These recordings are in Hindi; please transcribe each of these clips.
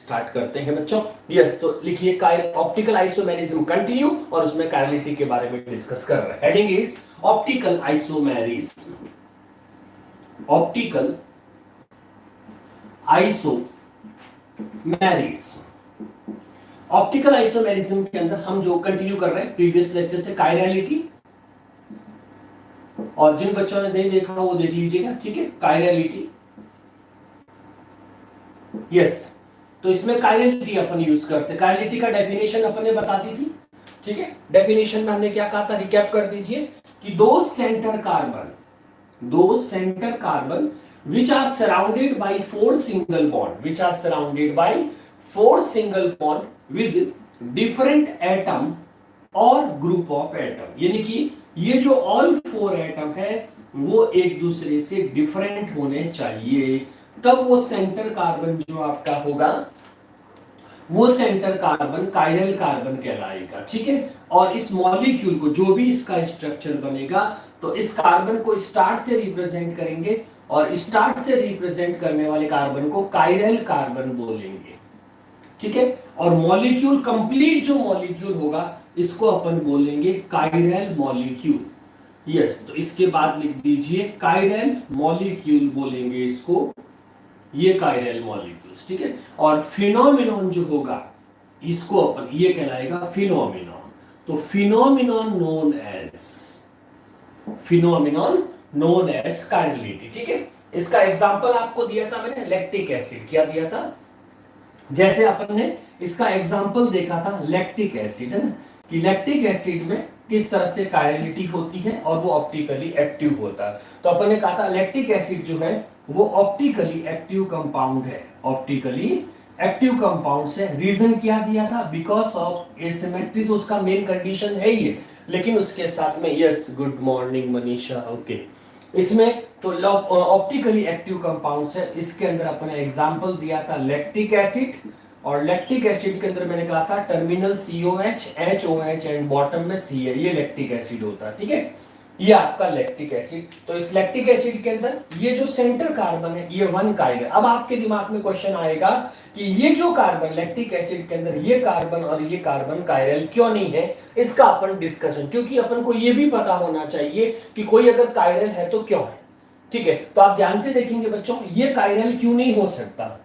स्टार्ट करते हैं बच्चों। यस, तो लिखिए ऑप्टिकल आइसोमेरिज्म कंटिन्यू, और उसमें कायरलिटी के बारे में डिस्कस कर रहे हैं। Heading is optical isomerism. Optical isomerism, optical isomerism के अंदर हम जो कंटिन्यू कर रहे हैं प्रीवियस लेक्चर से, कायरलिटी, और जिन बच्चों ने नहीं देखा वो देख लीजिएगा, ठीक है। कायरलिटी, यस, तो इसमें कायरलिटी अपन यूज करते हैं। कायरलिटी का डेफिनेशन अपन ने बता दी थी, ठीक है। डेफिनेशन में हमने क्या कहा था, रिकैप कर दीजिए कि दो centre carbon which are surrounded by four single bond, with different atom और ग्रुप ऑफ एटम, यानी कि ये जो ऑल फोर एटम है वो एक दूसरे से डिफरेंट होने चाहिए, तब वो सेंटर कार्बन जो आपका होगा वो सेंटर कार्बन कायरल कार्बन कहलाएगा, ठीक है। और इस मॉलिक्यूल को, जो भी इसका स्ट्रक्चर बनेगा, तो इस कार्बन को स्टार से रिप्रेजेंट करेंगे, और स्टार से रिप्रेजेंट करने वाले कार्बन को कायरल कार्बन बोलेंगे, ठीक है। और मॉलिक्यूल, कंप्लीट जो मॉलिक्यूल होगा, इसको अपन बोलेंगे कायरल मॉलिक्यूल। यस, तो इसके बाद लिख दीजिए कायरल मॉलिक्यूल बोलेंगे इसको, ये कायरल मॉलिक्यूल्स, ठीक है। और फिनोमिनॉन जो होगा इसको अपन ये कहलाएगा फिनोमिनॉन। तो फिनोमिनॉन नोन एज कायरलिटी, ठीक है। इसका एग्जांपल आपको दिया था मैंने, लैक्टिक एसिड। क्या दिया था? जैसे अपन ने इसका एग्जांपल देखा था लैक्टिक एसिड, है ना, कि लैक्टिक एसिड में किस तरह से कायरलिटी होती है और वो ऑप्टिकली एक्टिव होता है। तो अपन ने कहा था लैक्टिक एसिड जो है वो ऑप्टिकली एक्टिव कंपाउंड है, ऑप्टिकली एक्टिव कंपाउंड से। रीजन क्या दिया था? बिकॉज ऑफ एसिमेट्री, तो उसका मेन कंडीशन है ही है, लेकिन उसके साथ में, yes, good morning Manisha, okay, इसमें तो ऑप्टिकली एक्टिव कंपाउंड है। इसके अंदर अपने एग्जांपल दिया था लैक्टिक एसिड, और लैक्टिक एसिड के अंदर मैंने कहा था terminal COH, HOH and bottom में C है, ये लैक्टिक एसिड होता है, ठीक है। ये आपका लैक्टिक एसिड। तो इस लैक्टिक एसिड के अंदर ये जो सेंटर कार्बन है ये 1 कायरल। अब आपके दिमाग में क्वेश्चन आएगा कि ये जो कार्बन लैक्टिक एसिड के अंदर, ये कार्बन और ये कार्बन कायरल क्यों नहीं है? इसका अपन डिस्कशन, क्योंकि अपन को ये भी पता होना चाहिए कि कोई अगर कायरल है तो क्यों है, ठीक है। तो आप ध्यान से देखेंगे बच्चों, ये कायरल क्यों नहीं हो सकता?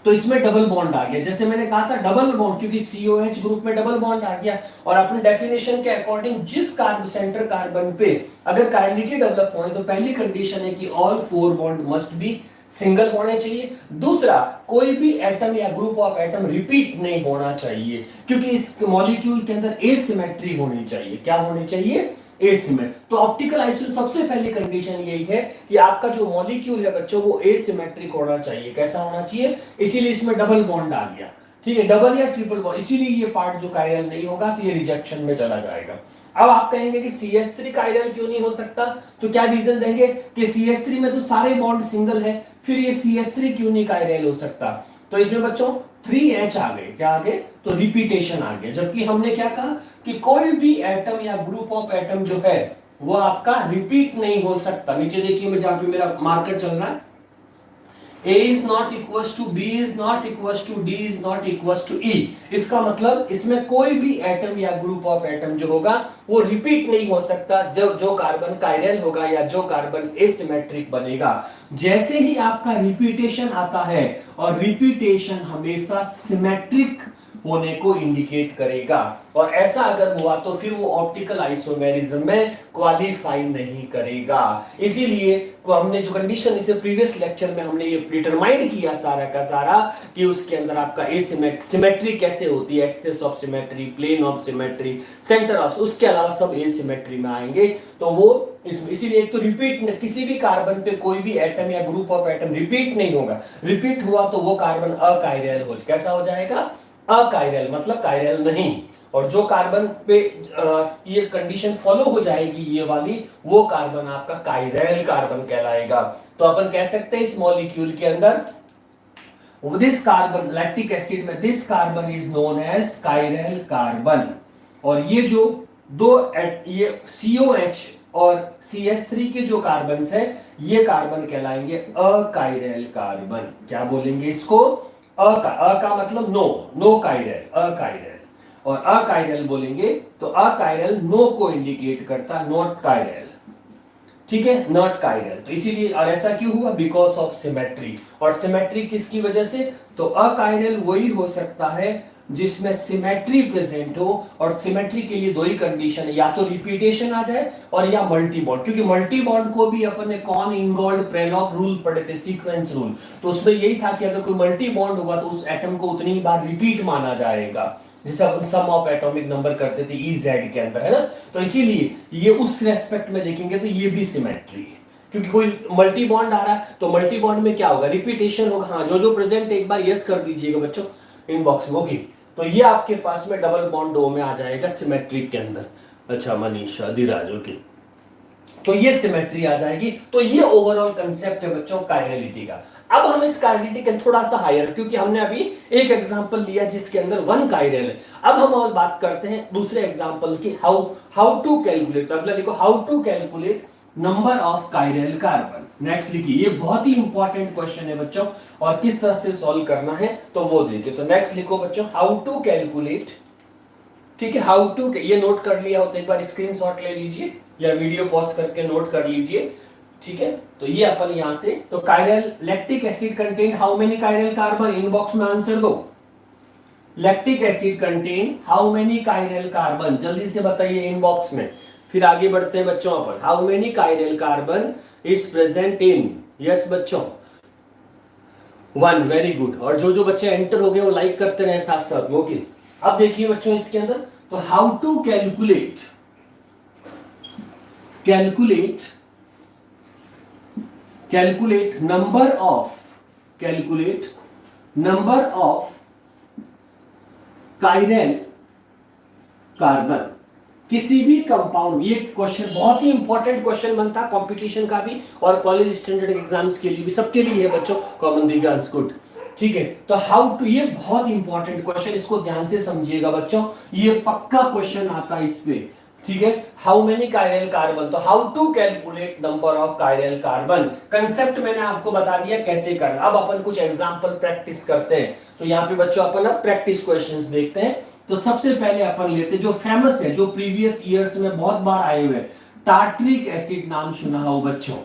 तो इसमें डबल बॉन्ड आ गया, जैसे मैंने कहा था डबल बॉन्ड, क्योंकि COH ग्रुप में डबल बॉन्ड आ गया, और अपने डेफिनेशन के अकॉर्डिंग जिस कार्बन सेंटर कार्बन पे अगर कायरलिटी डेवलप होने, तो पहली कंडीशन है कि all 4 bond must be single होने चाहिए। दूसरा, कोई भी एटम या ग्रुप ऑफ एटम रिपीट नहीं होना चाहिए, क्योंकि इस मॉलिक्यूल के अंदर एसिमेट्री होनी चाहिए। क्या होनी चाहिए? एसिमेट्री। तो ऑप्टिकल आइसोमेरिज्म सबसे पहली कंडीशन यही है कि आपका जो मॉलिक्यूल है बच्चों वो एसिमेट्रिक होना चाहिए। कैसा होना चाहिए? इसीलिए इसमें डबल बॉन्ड आ गया, ठीक है, डबल या ट्रिपल बॉन्ड, इसीलिए ये पार्ट जो कायरल नहीं होगा तो ये रिजेक्शन में चला जाएगा। अब आप कहेंगे कि CH3 कायरल क्यों नहीं हो सकता? तो क्या रीजन देंगे कि CH3 में तो सारे बॉन्ड सिंगल है, फिर ये CH3 क्यों नहीं कायरल हो सकता? तो इसमें बच्चों 3H आ गए। क्या आ गए? तो रिपीटेशन आ गया। जबकि हमने क्या कहा कि कोई भी एटम या ग्रुप ऑफ एटम जो है वो आपका रिपीट नहीं हो सकता। नीचे देखिए, मैं जहां पे मेरा मार्कर चल रहा है, A is not equals to B is not equals to D is not equals to E। इसका मतलब इसमें कोई भी एटम या ग्रुप ऑफ एटम जो होगा वो रिपीट नहीं हो सकता, जो कार्बन कायरल होगा या जो कार्बन एसिमेट्रिक बनेगा। जैसे ही आपका रिपीटेशन आता है, और रिपीटेशन हमेशा सिमेट्रिक होने को इंडिकेट करेगा, और ऐसा अगर हुआ तो फिर वो ऑप्टिकल आइसोमेरिज्म में क्वालिफाई नहीं करेगा। इसीलिए को हमने जो कंडीशन इसे प्रीवियस लेक्चर में हमने ये डिटरमाइन किया सारा का सारा, कि उसके अंदर आपका सिमेट्री कैसे होती है, axis of symmetry, plane of symmetry, centre of, उसके अलावा सब एसिमेट्री में आएंगे। तो वो इसीलिए एक तो रिपीट, किसी भी कार्बन पे कोई भी एटम या ग्रुप ऑफ एटम रिपीट नहीं होगा। रिपीट हुआ तो वो कार्बन अकायरल हो, कैसा हो जाएगा? अकायरल, मतलब कायरल नहीं। और जो कार्बन पे ये कंडीशन फॉलो हो जाएगी ये वाली, वो कार्बन आपका कायरल कार्बन कहलाएगा। तो अपन कह सकते हैं इस मॉलिक्यूल के अंदर दिस कार्बन, लैक्टिक एसिड में this carbon is known as chiral carbon. और ये जो दो ये COH और CH3 के जो कार्बन है, ये कार्बन कहलाएंगे अकायरल कार्बन। क्या बोलेंगे इसको? अ का मतलब नो, नो कायरल, अकायरल। और अकायरल बोलेंगे तो अकायरल नो को इंडिकेट करता, नॉट कायरल। ठीक है, नॉट कायरल। तो इसीलिए, और ऐसा क्यों हुआ? Because of symmetry. और सिमेट्री किसकी वजह से? तो अकायरल वही हो सकता है जिसमें सिमेट्री प्रेजेंट हो। और सिमेट्री के लिए दो ही कंडीशन है, या तो रिपीटेशन आ जाए और या मल्टी बॉन्ड। क्योंकि मल्टी बॉन्ड को भी अपन ने कॉन इंगोल्ड प्रेलॉग रूल पढ़े थे, सीक्वेंस रूल। तो उसमें यही था कि अगर कोई मल्टी बॉन्ड होगा तो उस एटम को उतनी ही बार रिपीट माना जाएगा, जैसे अपन सम ऑफ एटॉमिक नंबर करते थे EZ के अंदर, है ना। तो इसीलिए ये उस रेस्पेक्ट में देखेंगे तो ये भी सिमेट्री है। क्योंकि कोई मल्टी बॉन्ड आ रहा है तो मल्टी बॉन्ड में क्या होगा? रिपीटेशन होगा। हाँ, जो जो प्रेजेंट एक बार यस कर दीजिएगा बच्चों इनबॉक्स में। ओके, तो ये आपके पास में डबल बॉन्ड ओ में आ जाएगा सिमेट्रिक के अंदर। अच्छा मनीषा, धीराज, ओके, तो ये सिमेट्री आ जाएगी। तो ये ओवरऑल कंसेप्ट है बच्चों कायरलिटी का। अब हम इस कायरलिटी के थोड़ा सा हायर, क्योंकि हमने अभी एक एग्जांपल लिया जिसके अंदर वन कायरल है। अब हम और बात करते हैं दूसरे एग्जांपल की, हाउ टू कैलकुलेट। अगला देखो, how to calculate number of chiral carbon. Next लिखिए, ये बहुत ही इंपॉर्टेंट क्वेश्चन है बच्चों, और किस तरह से सॉल्व करना है तो वो देखिए। तो नेक्स्ट लिखो बच्चों, हाउ टू कैलकुलेट। ठीक है, हाउ टू, ये नोट कर लिया हो तो एक बार स्क्रीनशॉट ले लीजिए या वीडियो पॉज करके नोट कर लीजिए। ठीक है, तो ये अपन यहां से, तो chiral lactic acid contain how many chiral carbon? Inbox में आंसर दो। Lactic acid contain how many chiral carbon? जल्दी से बताइए इनबॉक्स में। फिर आगे बढ़ते हैं बच्चों अपन। How many chiral carbon is present in? Yes बच्चों, 1, वेरी गुड। और जो जो बच्चे एंटर हो गए वो लाइक करते रहे साथ साथ। ओके, अब देखिए बच्चों इसके अंदर, तो how to calculate number of chiral carbon किसी भी कंपाउंड। ये क्वेश्चन बहुत ही इंपॉर्टेंट क्वेश्चन बनता है कंपटीशन का भी और कॉलेज स्टैंडर्ड एग्जाम्स के लिए भी, सबके लिए है बच्चों। कॉमन दिव्यांश गुड, ठीक है। तो हाउ टू, ये बहुत इंपॉर्टेंट क्वेश्चन, इसको ध्यान से समझिएगा बच्चों, ये पक्का क्वेश्चन आता है इस पे। ठीक है, हाउ मेनी कायरल कार्बन, तो how to calculate number of chiral carbon. Concept मैंने आपको बता दिया कैसे करना। अब अपन कुछ एग्जांपल प्रैक्टिस करते हैं। तो यहाँ पे बच्चों अपन अब प्रैक्टिस क्वेश्चंस देखते हैं। तो सबसे पहले अपन लेते जो फेमस है, जो प्रीवियस ईयर्स में बहुत बार आए हुए, टार्ट्रिक एसिड, नाम सुना हो बच्चों?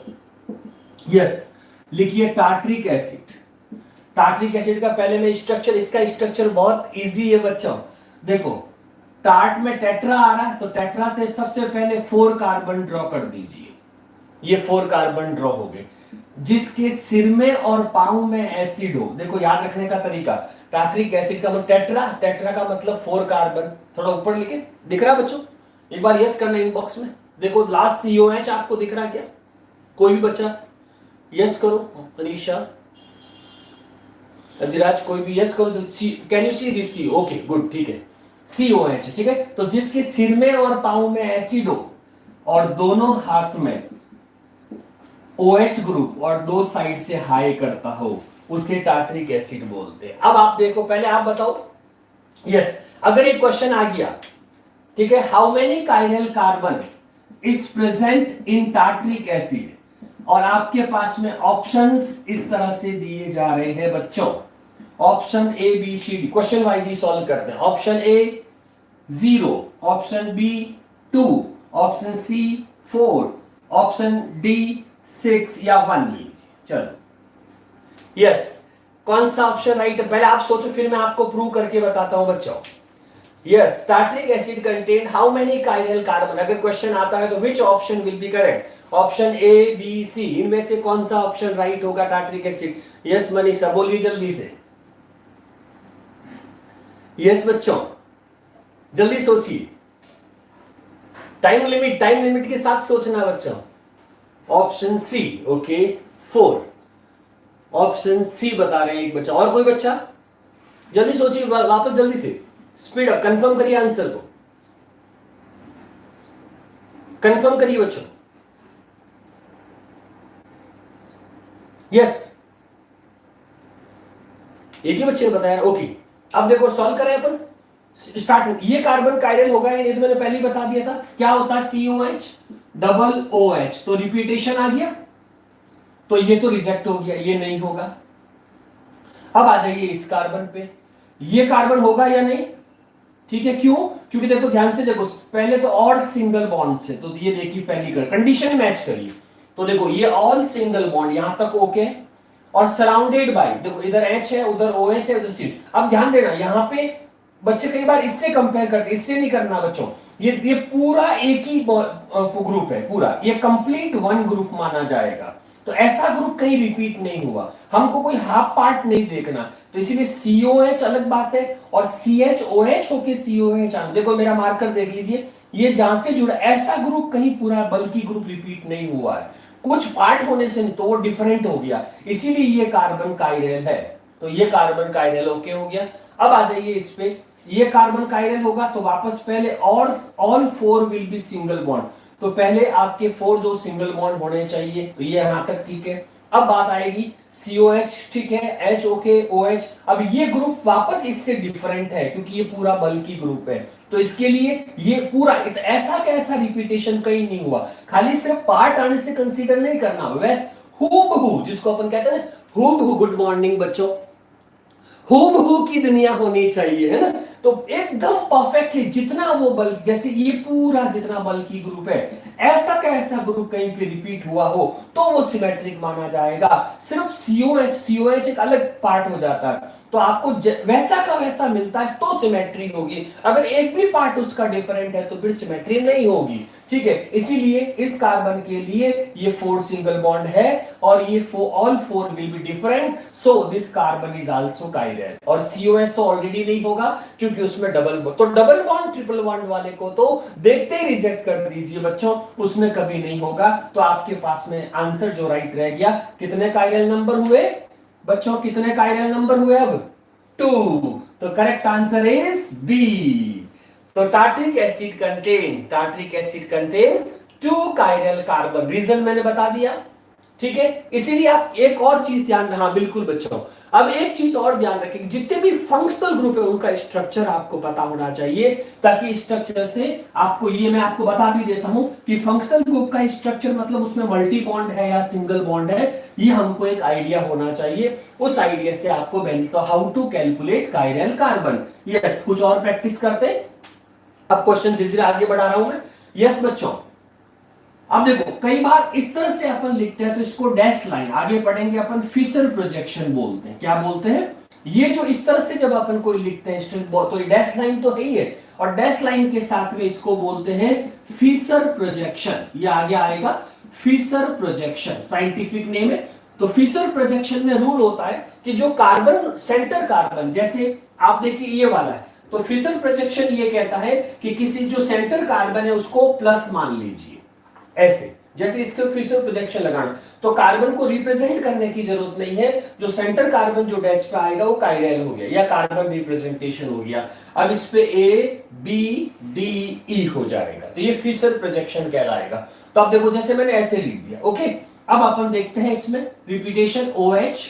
यस, लिखिए टार्ट्रिक एसिड। टार्ट्रिक एसिड का पहले में स्ट्रक्चर, इसका स्ट्रक्चर बहुत इजी है बच्चों। देखो, टार्ट में टेट्रा आ रहा है तो टेट्रा से सबसे पहले 4 कार्बन ड्रॉ कर दीजिए। ये 4 कार्बन ड्रॉ हो गए। जिसके सिर में और पांव में एसिड हो, देखो याद रखने का तरीका, टार्ट्रिक एसिड का मतलब टेट्रा, टेट्रा का मतलब 4 कार्बन। थोड़ा ऊपर लिखे, दिख रहा बच्चों? एक बार यस करना इनबॉक्स में। देखो लास्ट COH आपको दिख रहा क्या? कोई भी बच्चा यस करो। अनीशा, अधिराज, कोई भी यस करो। Can you see this? Okay good, ठीक है, COH, ठीक है। तो जिसके सिर में और पांव में एसिड हो और दोनों हाथ में OH ग्रुप और दो साइड से हाई करता हो, उसे टार्ट्रिक एसिड बोलते हैं। अब आप देखो, पहले आप बताओ। यस, अगर एक क्वेश्चन आ गया, ठीक है, how many chiral carbon is present in tartaric acid, और आपके पास में ऑप्शंस इस तरह से दिए जा रहे हैं बच्चों। Option A B C D, question wise he solve करते हैं। Option A 0, option B 2, option C 4, option D 6 या 1 लीजिए। चलो यस, कौन सा ऑप्शन राइट है पहले आप सोचो, फिर मैं आपको प्रूव करके बताता हूं बच्चों। Yes, tartaric acid contain how many chiral carbon, अगर क्वेश्चन आता है तो which option will be correct? Option A B C, इनमें से कौन सा ऑप्शन राइट होगा? Tartaric acid. यस मनीषा, बोलिए जल्दी से। यस बच्चों, जल्दी सोचिए, टाइम लिमिट के साथ सोचना बच्चों। Option C, okay 4, option C बता रहे हैं एक बच्चा। और कोई बच्चा? जल्दी सोचिए, वापस जल्दी से, स्पीड अप, कंफर्म करिए आंसर को, कंफर्म करिए बच्चों। यस, एक ही बच्चे ने बताया, ओके। अब देखो सॉल्व करें अपन, स्टार्ट। ये कार्बन कायरल होगा, ये तो मैंने पहले ही बता दिया था। क्या होता है? COH डबल OH, तो रिपीटेशन आ गया, तो ये तो रिजेक्ट हो गया, ये नहीं होगा। अब आ जाइए इस कार्बन पे, ये कार्बन होगा या नहीं? ठीक है, क्यों? क्योंकि देखो ध्यान से देखो, पहले तो ऑड सिंगल बॉन्ड से, तो ये देखिए पहली कंडीशन मैच करिए, तो देखो ये ऑल सिंगल बॉन्ड यहां तक ओके, और सराउंडेड बाय, देखो इधर H है, उधर OH है, उधर C। अब ध्यान देना यहां पे बच्चे कई बार इससे कंपेयर करते, इससे नहीं करना बच्चों, ये पूरा एक ही ग्रुप है, पूरा ये कंप्लीट वन ग्रुप माना जाएगा। तो ऐसा ग्रुप कहीं रिपीट नहीं हुआ, हमको कोई हाफ पार्ट नहीं देखना, तो इसीलिए COH अलग बात है और CHOH होके COH आना। देखो मेरा मार्कर देख लीजिए, ये जहां से जुड़ा ऐसा ग्रुप कहीं पूरा बल्कि ग्रुप रिपीट नहीं हुआ है, कुछ पार्ट होने से नहीं, तो वो डिफरेंट हो गया, इसीलिए ये कार्बन काइरल है। तो ये कार्बन काइरल ओके हो गया। अब आ जाइए इस पे, ये कार्बन काइरल होगा तो वापस पहले और all 4 will be single bond, तो पहले आपके 4 जो सिंगल बॉन्ड होने चाहिए, तो ये यहां तक ठीक है। अब बात आएगी COH, ठीक है, H ओके, OH, अब ये ग्रुप वापस इससे डिफरेंट है क्योंकि ये पूरा बल्कि ग्रुप है, तो इसके लिए ये पूरा ऐसा कैसा रिपीटेशन कहीं नहीं हुआ, खाली सिर्फ पार्ट आने से कंसीडर नहीं करना, वैसे हूबहू, जिसको अपन कहते हैं हूबहू, गुड मॉर्निंग बच्चों, हूबहू की दुनिया होनी चाहिए, है ना? तो एकदम परफेक्टली जितना वो बल, जैसे ये पूरा जितना बल्कि ग्रुप है, ऐसा का ऐसा ग्रुप कहीं पे रिपीट हुआ हो तो वो सिमेट्रिक माना जाएगा। सिर्फ COH एक अलग पार्ट हो जाता है, तो आपको वैसा का वैसा मिलता है तो सिमेट्री होगी, अगर एक भी पार्ट उसका डिफरेंट है तो फिर सिमेट्री नहीं होगी। ठीक है, इसीलिए इस कार्बन के लिए ये 4 सिंगल बॉन्ड है और ये all 4 will be different, so this carbon is also chiral. और COH तो ऑलरेडी नहीं होगा क्योंकि उसमें डबल बॉन्ड ट्रिपल बॉन्ड वाले को तो देखते ही रिजेक्ट कर दीजिए बच्चों, उसमें कभी नहीं होगा। तो आपके पास में आंसर जो राइट रह गया, कितने काइरल नंबर हुए बच्चों, कितने काइरल नंबर हुए? अब 2, तो करेक्ट आंसर इज बी। तो tartaric acid contain 2 chiral carbon, reason मैंने बता दिया। ठीक है, इसीलिए आप एक और चीज ध्यान, हाँ बिल्कुल बच्चों, अब एक चीज और ध्यान रखें, जितने भी फंक्शनल ग्रुप है उनका स्ट्रक्चर आपको पता होना चाहिए, ताकि स्ट्रक्चर से आपको, ये मैं आपको बता भी देता हूं कि फंक्शनल ग्रुप का स्ट्रक्चर मतलब उसमें मल्टी बॉन्ड है या सिंगल बॉन्ड है, ये हमको एक आइडिया होना चाहिए, उस आइडिया से आपको benefit. How to calculate chiral carbon, yes, कुछ और प्रैक्टिस करते हैं। अब क्वेश्चन धीरे धीरे आगे बढ़ा रहा हूं मैं। यस बच्चों, अब देखो कई बार इस तरह से अपन लिखते हैं तो इसको डैश लाइन, आगे पढ़ेंगे अपन, फिशर प्रोजेक्शन बोलते हैं। क्या बोलते हैं? ये जो इस तरह से जब अपन कोई लिखते हैं तो डैश लाइन तो है ही है, और डैश लाइन के साथ में इसको बोलते हैं फिशर प्रोजेक्शन। ये आगे आएगा, फिशर प्रोजेक्शन साइंटिफिक नेम है। तो फिशर प्रोजेक्शन में रूल होता है कि जो कार्बन, सेंटर कार्बन, जैसे आप देखिए ये वाला है, तो फिशर प्रोजेक्शन ये कहता है कि किसी जो सेंटर कार्बन है उसको प्लस मान लीजिए, ऐसे जैसे इसके फिशर प्रोजेक्शन लगाना, तो कार्बन को रिप्रेजेंट करने की जरूरत नहीं है, जो सेंटर कार्बन जो डैश पे आएगा वो काइरल हो गया या कार्बन रिप्रेजेंटेशन हो गया। अब इस पे A B D E हो जाएगा, तो ये फिशर प्रोजेक्शन कहलाएगा। तो आप देखो जैसे मैंने ऐसे लिख दिया, ओके। अब अपन देखते हैं इसमें repetition, OH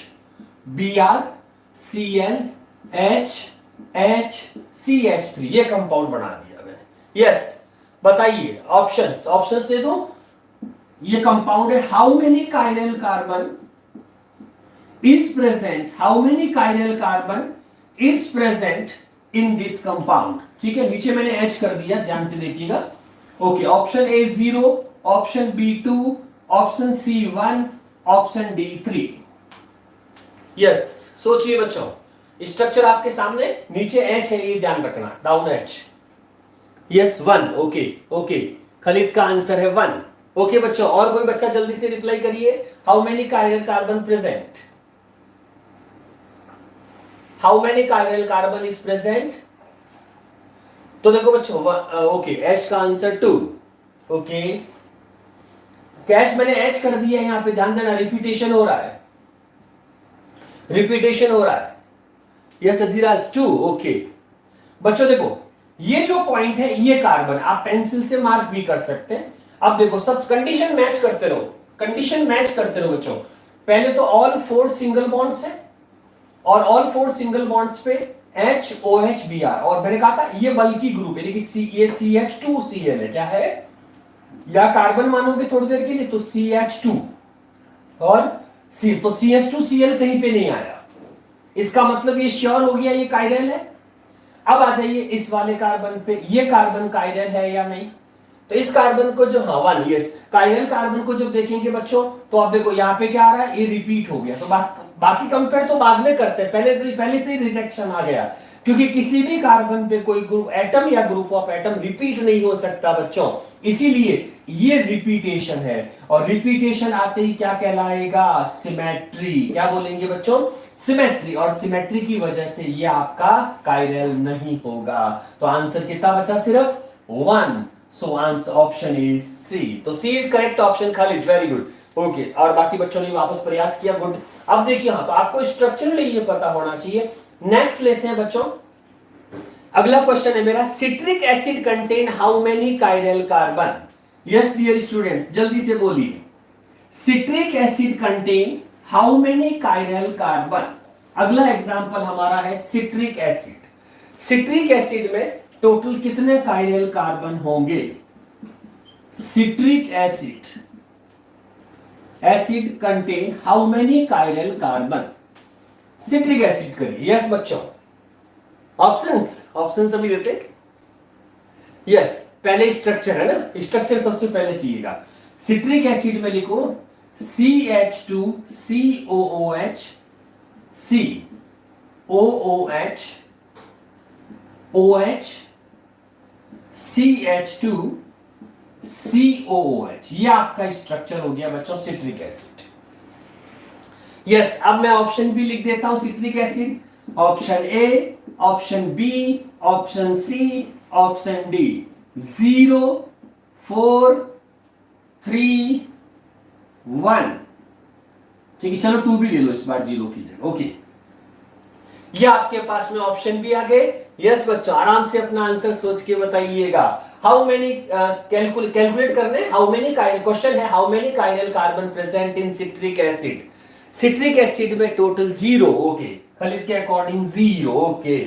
Br Cl H CH3, ये कंपाउंड बना दिया मैंने। यस, बताइए ऑप्शंस दे दो। ये कंपाउंड है, how many chiral carbon is present in this compound. ठीक है, नीचे मैंने H कर दिया, ध्यान से देखिएगा। Okay, option A 0, option B 2, option C 1, option D 3। Yes, सोचिए बच्चों, स्ट्रक्चर आपके सामने, नीचे H है, ये ध्यान रखना, down H। Yes 1, okay, Khalid का आंसर है 1। ओके बच्चों, और कोई बच्चा जल्दी से रिप्लाई करिए, how many chiral carbon present, how many chiral carbon is present? तो देखो बच्चों, ओके, H का आंसर 2। ओके, कैश मैंने H कर दिया, यहां पे ध्यान देना, रिपीटेशन हो रहा है, यस धीराज 2। ओके बच्चों, देखो ये जो पॉइंट है, ये कार्बन, आप पेंसिल से मार्क भी कर सकते हैं। अब देखो सब कंडीशन मैच करते रहो बच्चों। पहले तो ऑल 4 सिंगल बॉन्ड्स है, और ऑल 4 सिंगल बॉन्ड्स पे H OH Br, और मैंने कहा था ये बल्कि ग्रुप है, देखिए ये CH2Cl है, क्या है, या कार्बन मानोगे थोड़ी देर के लिए तो CH2 और C, तो CH2Cl कहीं पे नहीं आया, इसका मतलब ये श्योर हो गया ये कायरल है। अब आ जाइए इस वाले कार्बन पे, ये कार्बन कायरल है या नहीं। तो इस कार्बन को जो, हाँ वन, यस, कायरल कार्बन को जब देखेंगे बच्चों तो आप देखो यहाँ पे क्या आ रहा है, ये रिपीट हो गया। तो बाकी कंपेयर तो बाद में करते हैं, पहले से ही रिजेक्शन आ गया, क्योंकि किसी भी कार्बन पे कोई ग्रुप एटम या ग्रुप ऑफ एटम रिपीट नहीं हो सकता बच्चों, इसीलिए ये रिपीटेशन है। और रिपीटेशन आते ही क्या कहलाएगा, सिमेट्री। क्या बोलेंगे बच्चों, सिमेट्री। और सिमेट्री की वजह से ये आपका कायरल नहीं होगा। तो आंसर कितना बचा, सिर्फ 1। So answer option is C. तो C is correct option, Khalid, very good, okay. और बाकी बच्चों ने वापस प्रयास किया, गुड। अब देखिए, हाँ, तो आपको स्ट्रक्चरली ये पता होना चाहिए। नेक्स्ट लेते हैं बच्चों, अगला क्वेश्चन है मेरा, citric acid contain how many chiral carbon. Yes dear students, जल्दी से बोलिए, citric acid contain how many chiral carbon. अगला एग्जांपल हमारा है सिट्रिक एसिड। सिट्रिक एसिड में टोटल कितने कायरल कार्बन होंगे। Citric acid contain how many chiral carbon. Citric acid करिए, यस बच्चों। ऑप्शंस अभी देते, यस। पहले स्ट्रक्चर है ना, स्ट्रक्चर सबसे पहले चाहिएगा। सिट्रिक एसिड में लिखो CH2COOH, COOH, OH, CH2COOH, ये आपका स्ट्रक्चर हो गया बच्चों सिट्रिक एसिड। यस, अब मैं ऑप्शन भी लिख देता हूं citric acid. Option A, option B, option C, option D. 0, 4, 3, 1। ठीक है, चलो 2 भी ले लो इस बार 0 की जगह, ओके। ये आपके पास में ऑप्शन भी आ गए। यस बच्चों, आराम से अपना आंसर सोच के बताइएगा। हाउ मेनी, कैलकुलेट करने, हाउ मेनी कायरल, क्वेश्चन है how many chiral carbon present in citric acid. Citric acid में टोटल 0, ओके। खालिद के अकॉर्डिंग 0, ओके।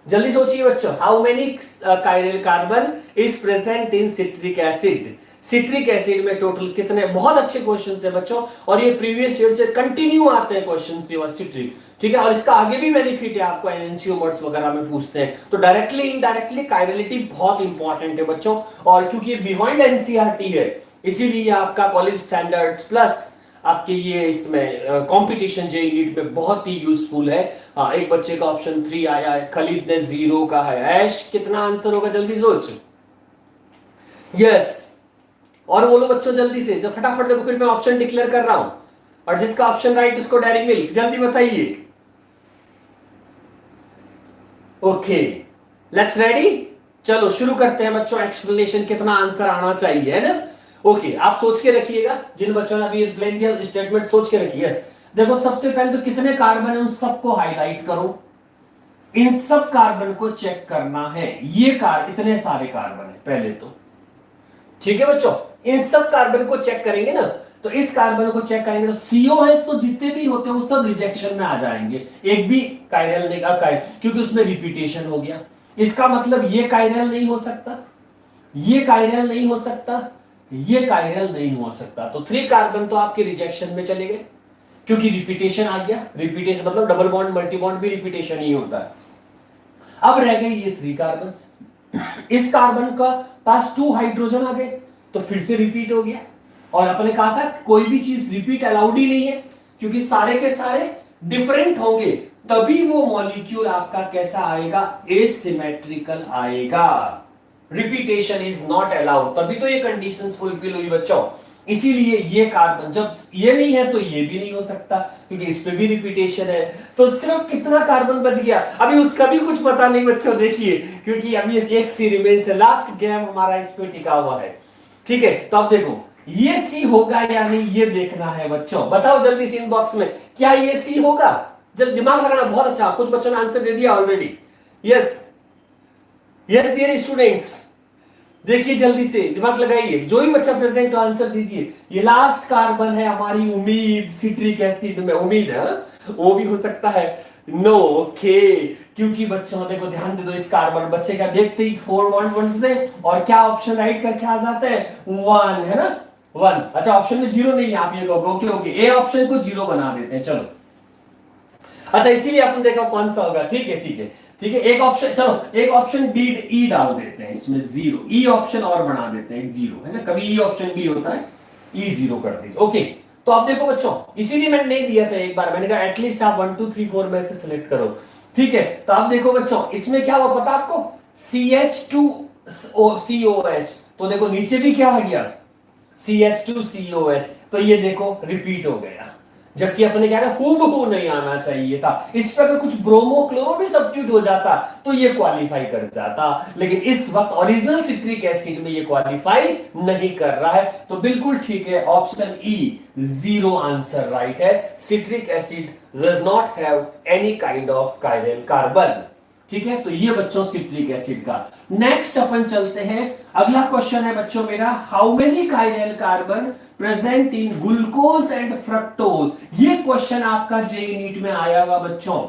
जल्दी सोचिए बच्चों, how many chiral carbon is present in citric acid. Citric acid में टोटल कितने, बहुत अच्छे क्वेश्चन है बच्चों, और ये प्रीवियस ईयर से कंटिन्यू आते हैं क्वेश्चन से। और सिट्रिक, ठीक है, और इसका आगे भी बेनिफिट है आपको, एनएनसीओमर्स वगैरह में पूछते हैं। तो डायरेक्टली इनडायरेक्टली कायरलिटी बहुत इंपॉर्टेंट है बच्चों, और क्योंकि ये बिहाइंड एनसीईआरटी है, इसीलिए आपका कॉलेज स्टैंडर्ड्स प्लस आपके ये इसमें कंपटीशन जेईई नीट में बहुत ही यूजफुल है। एक बच्चे का ऑप्शन 3 आया है, खलीद ने 0 का है। ऐश कितना आंसर होगा, जल्दी सोच। यस, और बोलो बच्चों जल्दी से, जब फटाफट देखो, फिर मैं ऑप्शन डिक्लेयर कर रहा हूं, और जिसका ऑप्शन राइट उसको डेयरी मिल्क। जल्दी बताइए। ओके, लेट्स रेडी, चलो शुरू करते हैं बच्चों। एक्सप्लेनेशन कितना आंसर आना चाहिए, है ना। ओके, आप सोच के रखिएगा, जिन बच्चों ने अभी प्लेन दिया स्टेटमेंट सोच के रखिए। देखो, सबसे पहले तो कितने कार्बन है उन सबको हाईलाइट करो, इन सब कार्बन को चेक करना है। ये इतने सारे कार्बन है पहले तो, ठीक है बच्चों। इन सब कार्बन को चेक करेंगे ना, तो इस कार्बन को चेक करेंगे तो CO है, तो जितने भी होते हैं वो सब रिजेक्शन में आ जाएंगे। एक भी कायरल नहीं, क्योंकि उसमें रिपीटेशन हो गया। इसका मतलब ये कायरल नहीं हो सकता, ये कायरल नहीं हो सकता, ये कायरल नहीं हो सकता। तो 3 कार्बन तो आपके रिजेक्शन में चले गए, क्योंकि रिपीटेशन आ गया। रिपीटेशन मतलब डबल बॉन्ड मल्टी बॉन्ड भी रिपीटेशन ही होता है। अब रह गए ये 3 कार्बन। इस कार्बन का पास 2 हाइड्रोजन आ गए, तो फिर से रिपीट हो गया। और अपने कहा था कोई भी चीज रिपीट अलाउड ही नहीं है, क्योंकि सारे के सारे डिफरेंट होंगे, तभी वो मॉलिक्यूल आपका कैसा आएगा, एसिमेट्रिकल आएगा। रिपीटेशन इज नॉट अलाउड, तभी तो ये कंडीशंस फुलफिल हुई बच्चों। इसीलिए ये कार्बन, जब ये नहीं है तो ये भी नहीं हो सकता, क्योंकि इस पे भी रिपीटेशन है। तो सिर्फ कितना कार्बन बच गया, अभी उसका भी कुछ पता नहीं बच्चों, देखिए, क्योंकि अभी एक सी रिमेन्स है, लास्ट गेम हमारा इस पे टिका हुआ है। ठीक है, तो अब देखो ये सी होगा या नहीं, ये देखना है बच्चों। बताओ जल्दी से इनबॉक्स में, क्या ये सी होगा। जल्दी दिमाग लगाना, बहुत अच्छा, कुछ बच्चों ने आंसर दे दिया already. Yes yes dear students, देखिए जल्दी से दिमाग लगाइए, जो ही बच्चा प्रेजेंट आंसर दीजिए। ये लास्ट कार्बन है हमारी उम्मीद, सिट्रिक एसिड में उम्मीद है, वो भी हो सकता है नो, ओके। क्योंकि बच्चों देखो ध्यान दे दो, इस कार्बन बच्चे का देखते ही 4 बॉन्ड बनते हैं, और क्या ऑप्शन राइट करके आ जाता है 1, है ना 1। अच्छा, ऑप्शन में 0 नहीं है, आप ये कहोगे ओके ओके, ए ऑप्शन को 0 बना देते हैं। चलो अच्छा इसीलिए अपन देखा कौन सा होगा, ठीक है ठीक है ठीक है। एक ऑप्शन, चलो एक ऑप्शन डी ई डाल देते हैं इसमें, जीरो ई ऑप्शन और बना देते हैं, जीरो है ना, कभी ई ऑप्शन भी होता है, ई जीरो कर दीजिए। ओके, तो आप देखो बच्चों, इसीलिए मैंने नहीं दिया था एक बार, मैंने कहा एटलीस्ट आप 1 2 3 4 में से सिलेक्ट करो, ठीक है। तो आप देखो बच्चों इसमें क्या हुआ पता आपको, CH2COH, तो देखो नीचे भी क्या आ गया, CH2COH, तो ये देखो रिपीट हो गया, जबकि अपने क्या है हूबहू नहीं आना चाहिए था। इस पर अगर कुछ ब्रोमो क्लोरो भी सब्स्टिट्यूट हो जाता तो ये क्वालिफाई कर जाता, लेकिन इस वक्त ओरिजिनल सिट्रिक एसिड में ये क्वालिफाई नहीं कर रहा है। तो बिल्कुल ठीक है, option E zero answer right है। Citric acid does not have any kind of chiral carbon, ठीक है। तो ये बच्चों सिट्रिक एसिड का। नेक्स्ट अपन चलते हैं, अगला क्वेश्चन है बच्चों मेरा, how many chiral carbon present in glucose and fructose. ये क्वेश्चन आपका जेईई नीट में आया हुआ बच्चों।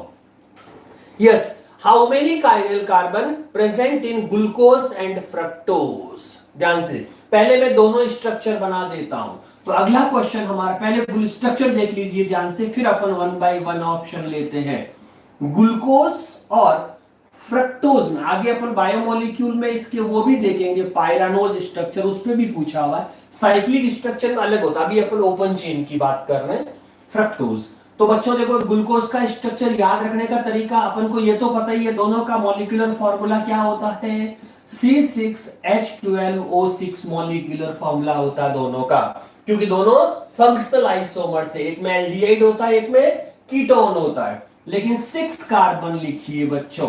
Yes, how many chiral carbon present in glucose and fructose. ध्यान से, पहले मैं दोनों स्ट्रक्चर बना देता हूं। तो अगला क्वेश्चन हमारा, पहले स्ट्रक्चर देख लीजिए ध्यान से, फिर अपन 1 बाय 1 ऑप्शन लेते हैं। ग्लूकोज और फ्रक्टोज में आगे अपन बायोमोलिक्यूल में इसके वो भी देखेंगे, पायरानोज स्ट्रक्चर उसमें भी पूछा हुआ है, साइक्लिक स्ट्रक्चर में अलग होता है, अभी अपन ओपन चेन की बात कर रहे हैं। फ्रक्टोज, तो बच्चों देखो ग्लूकोज का स्ट्रक्चर याद रखने का तरीका अपन को ये तो पता ही है, दोनों का मॉलिक्यूलर फॉर्मूला क्या होता है, C6H12O6 मॉलिक्यूलर फॉर्मूला होता है दोनों का, क्योंकि दोनों फंक्शनल आइसोमर से, एक में एल्डिहाइड होता है एक में कीटोन होता है। लेकिन 6 कार्बन लिखिए बच्चों,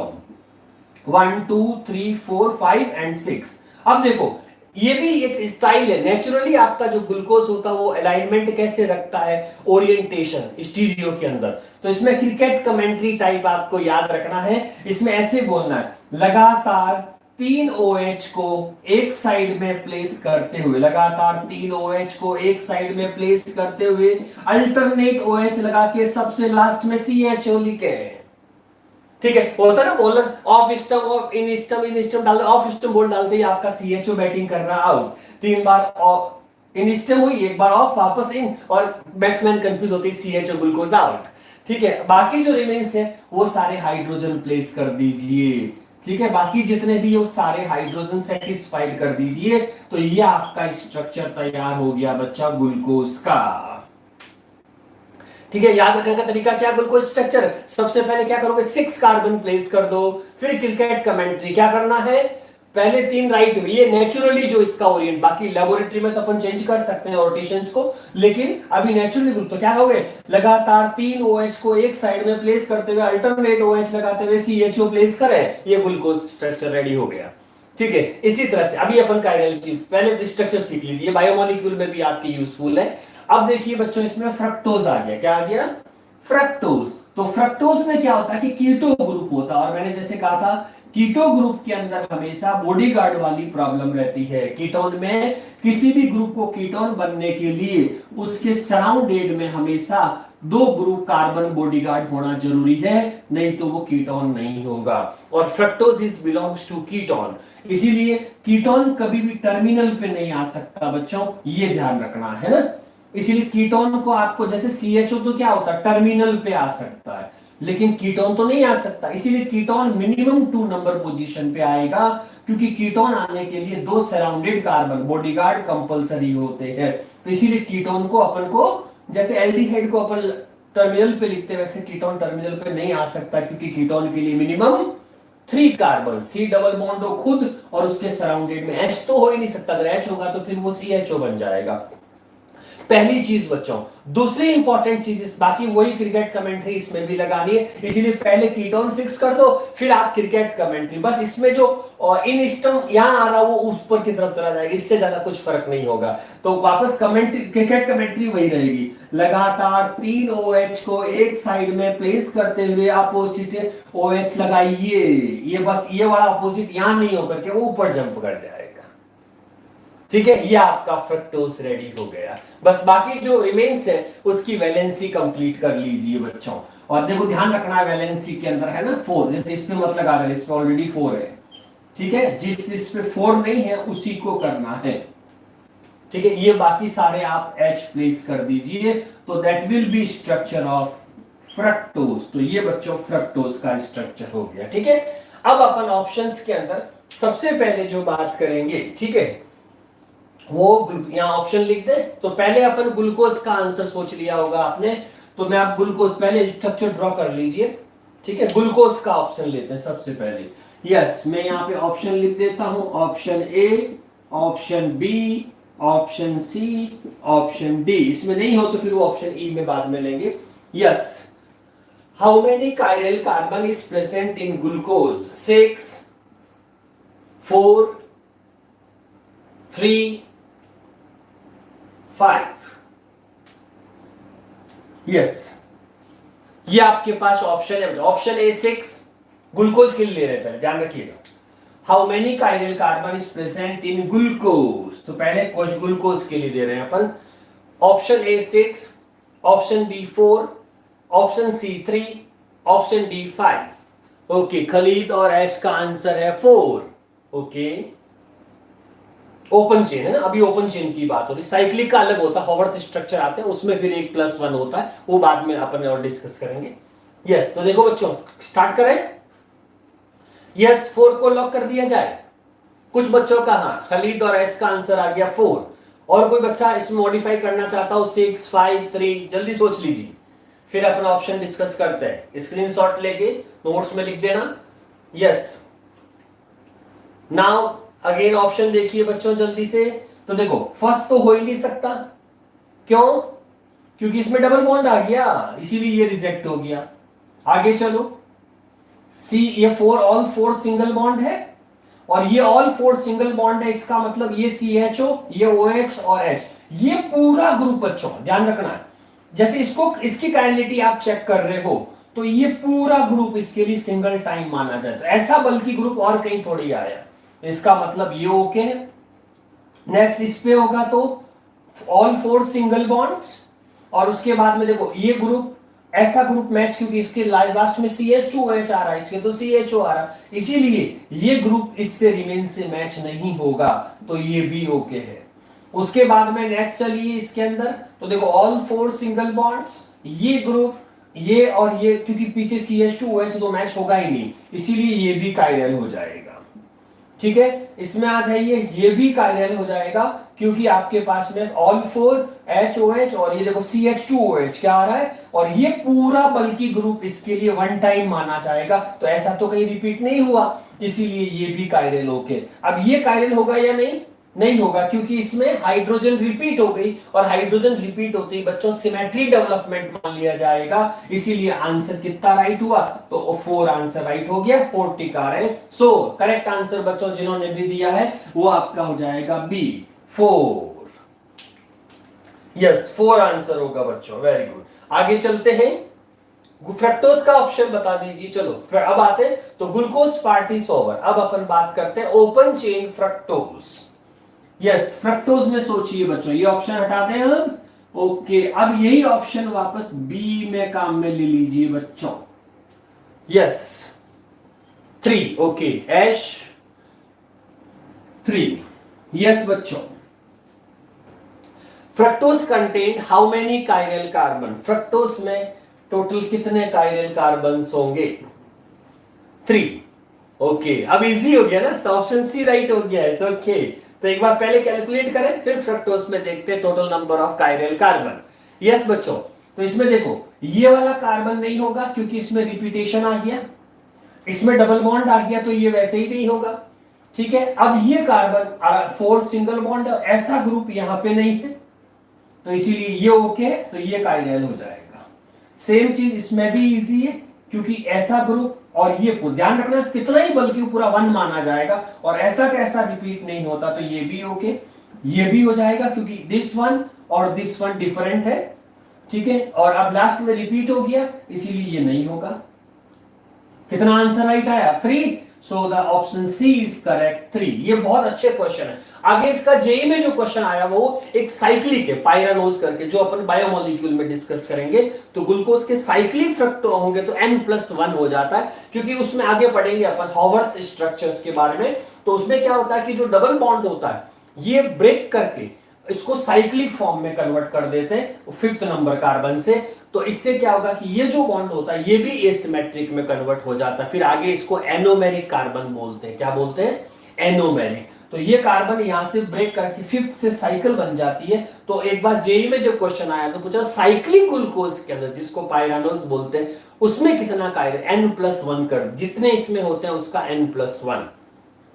1 2 3 4 5 एंड 6। अब देखो ये भी एक स्टाइल है, नेचुरली आपका जो ग्लूकोज होता है वो अलाइनमेंट कैसे रखता है, ओरिएंटेशन स्टीरियो के अंदर। तो इसमें क्रिकेट कमेंट्री टाइप आपको याद रखना है, इसमें ऐसे बोलना है, लगातार 3 OH को एक साइड में प्लेस करते हुए, लगातार 3 OH को एक साइड में प्लेस करते हुए अल्टरनेट OH लगा के सबसे लास्ट में CHO लिखे, ठीक है। होता है ना बॉलर ऑफ स्टंप और इन स्टंप डाल दे, ऑफ स्टंप बॉल डालते ही आपका CHO बैटिंग कर रहा out, 3 bar of in stump हुई, एक बार ऑफ वापस इन, और बैट्समैन कंफ्यूज होती है, CHO ग्लूकोज आउट, ठीक है। बाकी जो रिमेन्स है वो सारे हाइड्रोजन प्लेस कर दीजिए, ठीक है, बाकी जितने भी वो सारे हाइड्रोजन सेटिस्फाइड कर दीजिए। तो ये आपका स्ट्रक्चर तैयार हो गया बच्चा ग्लूकोज का, ठीक है। याद रखने का तरीका क्या, ग्लूकोज स्ट्रक्चर, सबसे पहले क्या करोगे, 6 कार्बन प्लेस कर दो, फिर क्रिकेट कमेंट्री क्या करना है, पहले 3 राइट में, ये नेचुरली जो इसका ओरिएंट, बाकी लेबोरेटरी में तो अपन चेंज कर सकते हैं रोटेशंस को, लेकिन अभी नेचुरली ग्रुप तो क्या हो गए, लगातार 3 OH को एक साइड में प्लेस करते हुए अल्टरनेट OH लगाते हुए CHO प्लेस करें, ये ग्लूकोज स्ट्रक्चर रेडी हो गया, ठीक है। इसी तरह से अभी अपन कायरल की पहले स्ट्रक्चर सीख लीजिए, बायोमोलिक्यूल में भी आपकी यूजफुल है। अब देखिए बच्चों इसमें फ्रक्टोज आ गया, क्या आ गया, फ्रक्टोज। तो फ्रक्टोज में क्या होता है कि कीटो ग्रुप होता है, और मैंने जैसे कहा था कीटो ग्रुप के अंदर हमेशा बॉडीगार्ड वाली प्रॉब्लम रहती है। कीटोन में किसी भी ग्रुप को कीटोन बनने के लिए उसके सराउंडेड में हमेशा 2 ग्रुप कार्बन बॉडीगार्ड होना जरूरी है, नहीं तो वो कीटोन नहीं होगा। और fructose is belongs to ketone, इसीलिए कीटोन कभी भी टर्मिनल पे नहीं आ सकता बच्चों, ये ध्यान रखना है ना। इसीलिए कीटोन को आपको, जैसे CHO तो क्या होता है टर्मिनल पे आ सकता है, लेकिन कीटोन तो नहीं आ सकता, इसीलिए कीटोन मिनिमम 2 नंबर पोजीशन पे आएगा, क्योंकि कीटोन आने के लिए 2 सराउंडेड कार्बन बॉडीगार्ड कंपलसरी होते हैं। तो इसीलिए कीटोन को अपन को, जैसे एल्डिहाइड को अपन टर्मिनल पे लिखते हैं, वैसे कीटोन टर्मिनल पे नहीं आ सकता, क्योंकि कीटोन के लिए minimum 3 carbon, C double bond हो खुद और उसके सराउंडेड में H तो हो ही नहीं सकता, अगर H होगा तो फिर वो CHO बन जाएगा। पहली चीज बच्चों, दूसरी इंपॉर्टेंट चीज, बाकी वही क्रिकेट कमेंट्री इसमें भी लगानी है, इसीलिए पहले कीटोन फिक्स कर दो, फिर आप क्रिकेट कमेंट्री, बस इसमें जो इन स्टम यहां आ रहा वो ऊपर की तरफ चला जाएगा, इससे ज्यादा कुछ फर्क नहीं होगा। तो वापस कमेंट्री, क्रिकेट कमेंट्री वही रहेगी, लगातार 3 OH को एक साइड में प्लेस करते हुए अपोजिट OH लगाइए, ये बस ये वाला अपोजिट यहां नहीं होकर के वो ऊपर जंप कर जाएगा, ठीक है। ये आपका फ्रक्टोज रेडी हो गया, बस बाकी जो रिमेन्स है उसकी वैलेंसी कंप्लीट कर लीजिए बच्चों। और देखो ध्यान रखना है वैलेंसी के अंदर है ना 4, जैसे इसमें मत लगा देना, इसमें ऑलरेडी 4 है, ठीक है, जिस पे 4 नहीं है उसी को करना है, ठीक है। ये बाकी सारे आप H प्लेस कर दीजिए, तो that will be structure of fructose. तो ये बच्चों फ्रक्टोज का स्ट्रक्चर हो गया, ठीक है। अब अपन ऑप्शंस के अंदर सबसे पहले जो बात करेंगे, ठीक है, वो यहां ऑप्शन लिख दे। तो पहले अपन ग्लूकोज का आंसर सोच लिया होगा आपने, तो मैं आप ग्लूकोज पहले स्ट्रक्चर ड्रॉ कर लीजिए, ठीक है। ग्लूकोज का ऑप्शन लेते हैं सबसे पहले। यस, मैं यहां पे ऑप्शन लिख देता हूं, option A, option B, option C, option D. इसमें नहीं हो तो फिर वो ऑप्शन ई में बाद में लेंगे। Yes, how many chiral carbon is present in glucose? 6, 4, 3, 5। Yes, ये आपके पास ऑप्शन है। ऑप्शन ए 6 ग्लूकोज के लिए ले रहे हैं, पहले ध्यान रखिएगा। How many chiral carbon is present in glucose, तो पहले कुछ ग्लूकोज के लिए दे रहे हैं अपन। Option A 6, option B 4, option C 3, option D 5। Okay, Khalid और एच का आंसर है 4। ओके, ओपन चेन है ना, अभी ओपन चेन की बात हो रही। साइक्लिक का अलग होता है, हॉवर्थ स्ट्रक्चर आते हैं, उसमें फिर 1+1 होता है, वो बाद में अपन और डिस्कस करेंगे। यस, तो देखो बच्चों, स्टार्ट करें। यस, 4 को लॉक कर दिया जाए। कुछ बच्चों का हाँ, खलीद और एस का आंसर आ गया 4। और कोई बच्चा इसमें मॉडिफाई करना चाहता हो 6, 5, 3, जल्दी सोच लीजिए, फिर अपना ऑप्शन डिस्कस करते हैं। स्क्रीनशॉट लेके नोट्स में लिख देना। यस, नाउ अगेन ऑप्शन देखिए बच्चों जल्दी से। तो देखो, फर्स्ट तो हो ही नहीं सकता, क्यों? क्योंकि इसमें डबल बॉन्ड आ गया, इसीलिए ये रिजेक्ट हो गया। आगे चलो, सी, ये 4 ऑल 4 सिंगल बॉन्ड है, और ये ऑल 4 सिंगल बॉन्ड है, इसका मतलब ये CHO, ये OH और H, ये पूरा ग्रुप बच्चों ध्यान रखना है। जैसे इसको, इसकी काइनेलिटी आप चेक कर रहे हो, तो ये पूरा ग्रुप इसके लिए सिंगल टाइम माना जाए। तो ऐसा बल्कि ग्रुप और कहीं थोड़ी आया, इसका मतलब ये ओके है। नेक्स्ट इस पे होगा तो ऑल 4 सिंगल बॉन्ड्स, और उसके बाद में देखो ये ग्रुप, ऐसा ग्रुप मैच, क्योंकि इसके लास्ट में CH2OH आ रहा है, इसके तो CHO आ रहा है, इसीलिए ये ग्रुप इससे रिमेन से मैच नहीं होगा, तो ये भी ओके है। उसके बाद में नेक्स्ट चलिए इसके अंदर, तो देखो ऑल 4 सिंगल बॉन्ड्स, ये ग्रुप, ये और ये, क्योंकि पीछे CH2OH तो मैच होगा ही नहीं, इसीलिए ये भी कायरल हो जाएगा, ठीक है। इसमें आ जाइए, ये भी कायरल हो जाएगा, क्योंकि आपके पास में ऑल 4 HOH और ये देखो CH2OH क्या आ रहा है, और ये पूरा बल्कि ग्रुप इसके लिए वन टाइम माना जाएगा, तो ऐसा तो कहीं रिपीट नहीं हुआ, इसीलिए ये भी कायरल ओके। अब ये कायरल होगा या नहीं? नहीं होगा, क्योंकि इसमें हाइड्रोजन रिपीट हो गई, और हाइड्रोजन रिपीट होते ही बच्चों सिमेट्री डेवलपमेंट मान लिया जाएगा, इसीलिए आंसर कितना राइट हुआ? तो 4 आंसर राइट हो गया, 4 टिका रहे। सो करेक्ट आंसर बच्चों जिन्होंने भी दिया है वो आपका हो जाएगा बी, 4। यस, 4 आंसर होगा बच्चों, वेरी गुड। आगे चलते हैं, फ्रक्टोज का ऑप्शन बता दीजिए। चलो अब आते हैं, तो ग्लूकोज पार्ट इज ओवर। अब अपन बात करते हैं open chain fructose. Yes, fructose में सोचिए बच्चों, ये ऑप्शन हटाते हैं हम। ओके, अब यही ऑप्शन वापस बी में काम में ले लीजिए बच्चों। यस, 3, ओके, एश 3। यस बच्चों, fructose contain how many chiral carbon? Fructose में टोटल कितने कायरल कार्बन होंगे? 3। ओके, अब इजी हो गया ना, ऑप्शन सी राइट हो गया है। ओके, तो एक बार पहले कैलकुलेट करें, फिर फ्रक्टोज में देखते हैं total number of chiral carbon. Yes बच्चों, तो इसमें देखो ये वाला कार्बन नहीं होगा, क्योंकि इसमें रिपीटेशन आ गया, इसमें डबल बॉन्ड आ गया, तो ये वैसे ही नहीं होगा, ठीक है। अब ये कार्बन 4 सिंगल बॉन्ड, ऐसा ग्रुप यहां पे नहीं है, तो इसीलिए ये ओके, तो ये कायरल हो जाएगा। सेम चीज इसमें भी इजी है, क्योंकि ऐसा ग्रुप और ये ध्यान रखना कितना ही बल्कि पूरा 1 माना जाएगा, और ऐसा कैसा रिपीट नहीं होता, तो ये भी ओके, ये भी हो जाएगा, क्योंकि दिस वन और दिस वन डिफरेंट है, ठीक है। और अब लास्ट में रिपीट हो गया, इसीलिए ये नहीं होगा। कितना आंसर राइट आया? 3। So the option C is correct, 3। ये बहुत अच्छे क्वेश्चन है। आगे इसका जेई में जो क्वेश्चन आया वो एक साइक्लिक है, पायरानोज करके, जो अपन बायोमोलिक्यूल में डिस्कस करेंगे। तो ग्लूकोज के साइक्लिक फ्रक्टो होंगे तो N+1 हो जाता है, क्योंकि उसमें आगे पढ़ेंगे अपन हॉवर्थ स्ट्रक्चर्स के बारे में। तो उसमें क्या होता है कि जो डबल बॉन्ड होता है ये ब्रेक करके इसको साइक्लिक फॉर्म में कन्वर्ट कर देते हैं 5th नंबर कार्बन से। तो इससे क्या होगा कि ये जो बॉन्ड होता है ये भी एसिमेट्रिक में कन्वर्ट हो जाता है। फिर आगे इसको एनोमेरिक कार्बन बोलते हैं। क्या बोलते हैं? एनोमेरिक। तो ये कार्बन यहां से ब्रेक करके 5th से साइकिल बन जाती है। तो एक बार जेई में जब क्वेश्चन आया तो पूछा साइक्लिक ग्लूकोज के अंदर, जिसको पायरानोज बोलते हैं, उसमें कितना कार्बन N+1 कर, जितने इसमें होते हैं उसका N+1।